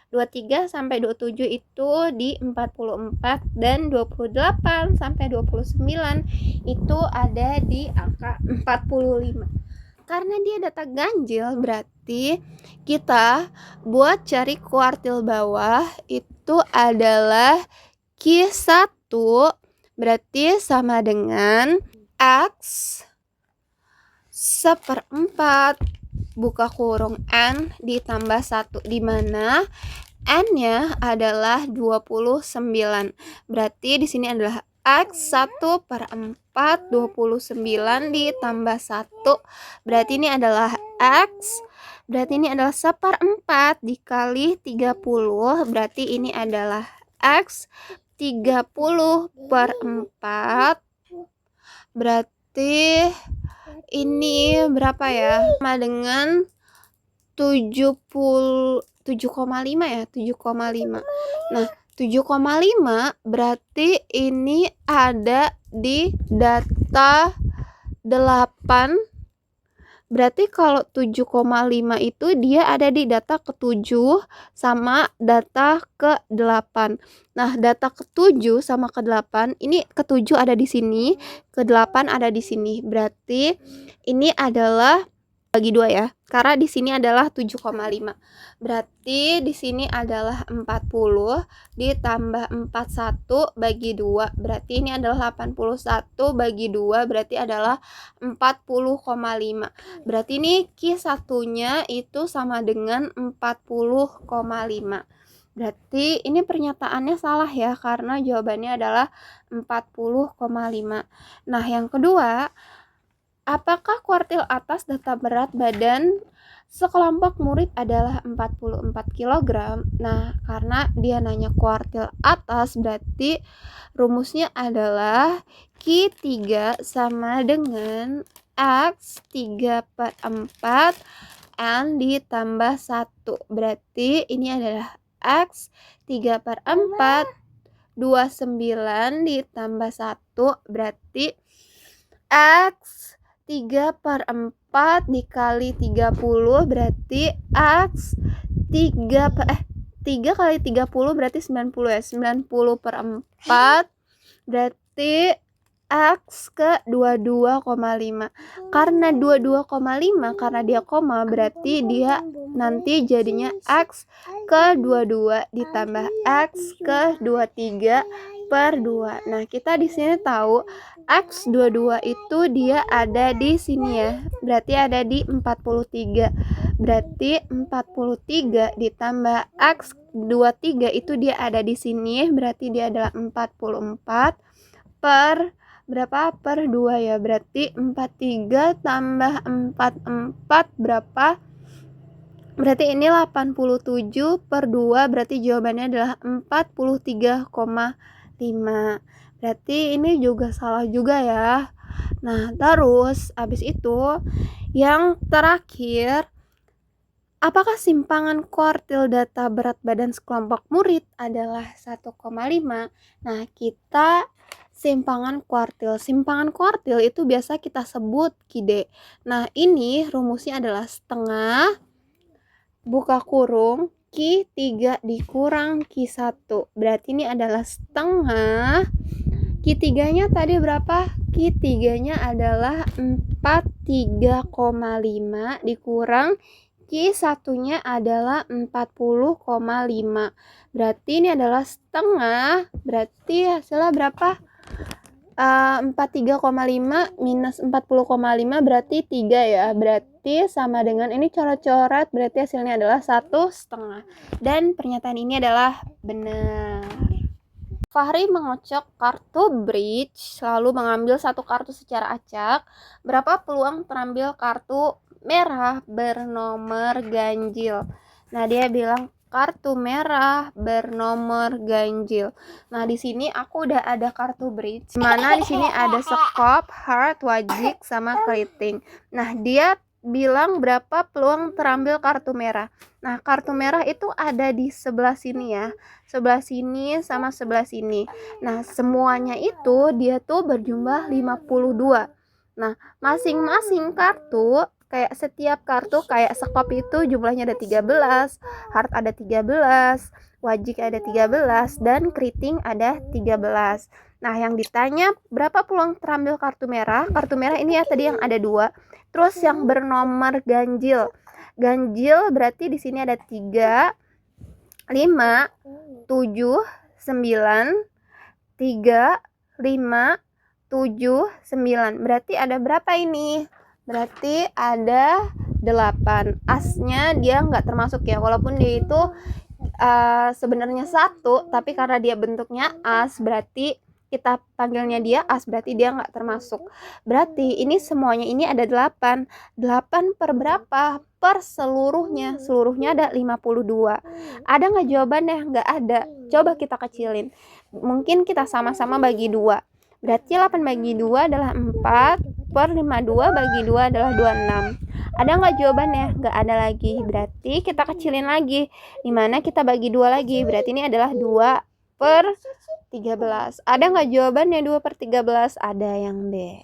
23 sampai 27 itu di 44, dan 28 sampai 29 itu ada di angka 45. Karena dia data ganjil, berarti kita buat cari kuartil bawah itu adalah Q1 berarti sama dengan X seperempat buka kurung N ditambah 1, di mana N-nya adalah 29. Berarti di sini adalah X 1/4 29 ditambah 1. Berarti ini adalah X. Berarti ini adalah 1/4 dikali 30. Berarti ini adalah X 30/4. Berarti ini berapa ya? Sama dengan 7,5 ya, 7,5. Nah, 7,5 berarti ini ada di data 8. Berarti kalau 7,5 itu dia ada di data ke-7 sama data ke-8. Nah, data ke-7 sama ke-8, ini ke-7 ada di sini, ke-8 ada di sini. Berarti ini adalah bagi 2 ya. Karena di sini adalah 7,5. Berarti di sini adalah 40 ditambah 41 bagi 2. Berarti ini adalah 81 bagi 2, berarti adalah 40,5. Berarti ini Q1-nya itu sama dengan 40,5. Berarti ini pernyataannya salah ya, karena jawabannya adalah 40,5. Nah, yang kedua, apakah kuartil atas data berat badan sekelompok murid adalah 44 kg? Nah, karena dia nanya kuartil atas, berarti rumusnya adalah Q3 sama dengan X 3/4 N ditambah 1. Berarti ini adalah X 3/4 29 ditambah 1, berarti X 3/4 dikali 30 berarti X 3 kali 30 berarti 90 ya, 90/4 berarti X ke 22,5. Karena 22,5 karena dia koma, berarti dia nanti jadinya X ke 22 ditambah X ke 23/2. Nah, kita di sini tahu X 22 itu dia ada di sini ya. Berarti ada di 43. Berarti 43 ditambah X 23 itu dia ada di sini. Berarti dia adalah 44 per berapa? Per 2 ya. Berarti 43 tambah 44 berapa? Berarti ini 87 per 2, berarti jawabannya adalah 43,5. Berarti ini juga salah juga ya. Nah, terus habis itu yang terakhir, apakah simpangan kuartil data berat badan sekelompok murid adalah 1,5? Nah, kita simpangan kuartil. Simpangan kuartil itu biasa kita sebut Kide. Nah, ini rumusnya adalah setengah buka kurung Q3 dikurang Q1. Berarti ini adalah setengah. Q3-nya tadi berapa? Q3-nya adalah 43,5 dikurang Q1-nya adalah 40,5. Berarti ini adalah setengah. Berarti hasilnya berapa? 43,5 minus 40,5 berarti 3 ya. Berarti sama dengan ini coret-coret, berarti hasilnya adalah 1,5. Dan pernyataan ini adalah benar. Fahri mengocok kartu bridge lalu mengambil satu kartu secara acak. Berapa peluang terambil kartu merah bernomor ganjil? Nah, dia bilang kartu merah bernomor ganjil. Nah, di sini aku udah ada kartu bridge. Dimana di sini ada skop, heart, wajik, sama keriting. Nah, dia bilang berapa peluang terambil kartu merah. Nah, kartu merah itu ada di sebelah sini ya. Sebelah sini sama sebelah sini. Nah, semuanya itu dia tuh berjumlah 52. Nah, masing-masing kartu kayak setiap kartu kayak skop itu jumlahnya ada 13, heart ada 13, wajik ada 13, dan keriting ada 13. Nah, yang ditanya berapa peluang terambil kartu merah? Kartu merah ini ya tadi yang ada 2. Terus yang bernomor ganjil. Ganjil berarti di sini ada 3, 5, 7, 9, 3, 5, 7, 9. Berarti ada berapa ini? Berarti ada 8. Asnya dia nggak termasuk ya, walaupun dia itu sebenarnya 1, tapi karena dia bentuknya as, berarti kita panggilnya dia as, berarti dia nggak termasuk. Berarti ini semuanya ini ada 8. 8 per berapa? Per seluruhnya. Seluruhnya ada 52. Ada nggak jawabannya? Nggak ada. Coba kita kecilin. Mungkin kita sama-sama bagi 2. Berarti 8 bagi 2 adalah 4, per 52 bagi 2 adalah 26. Ada nggak jawabannya? Nggak ada lagi. Berarti kita kecilin lagi. Dimana kita bagi 2 lagi. Berarti ini adalah 2 per 13. Ada nggak jawabannya 2 per 13? Ada yang B.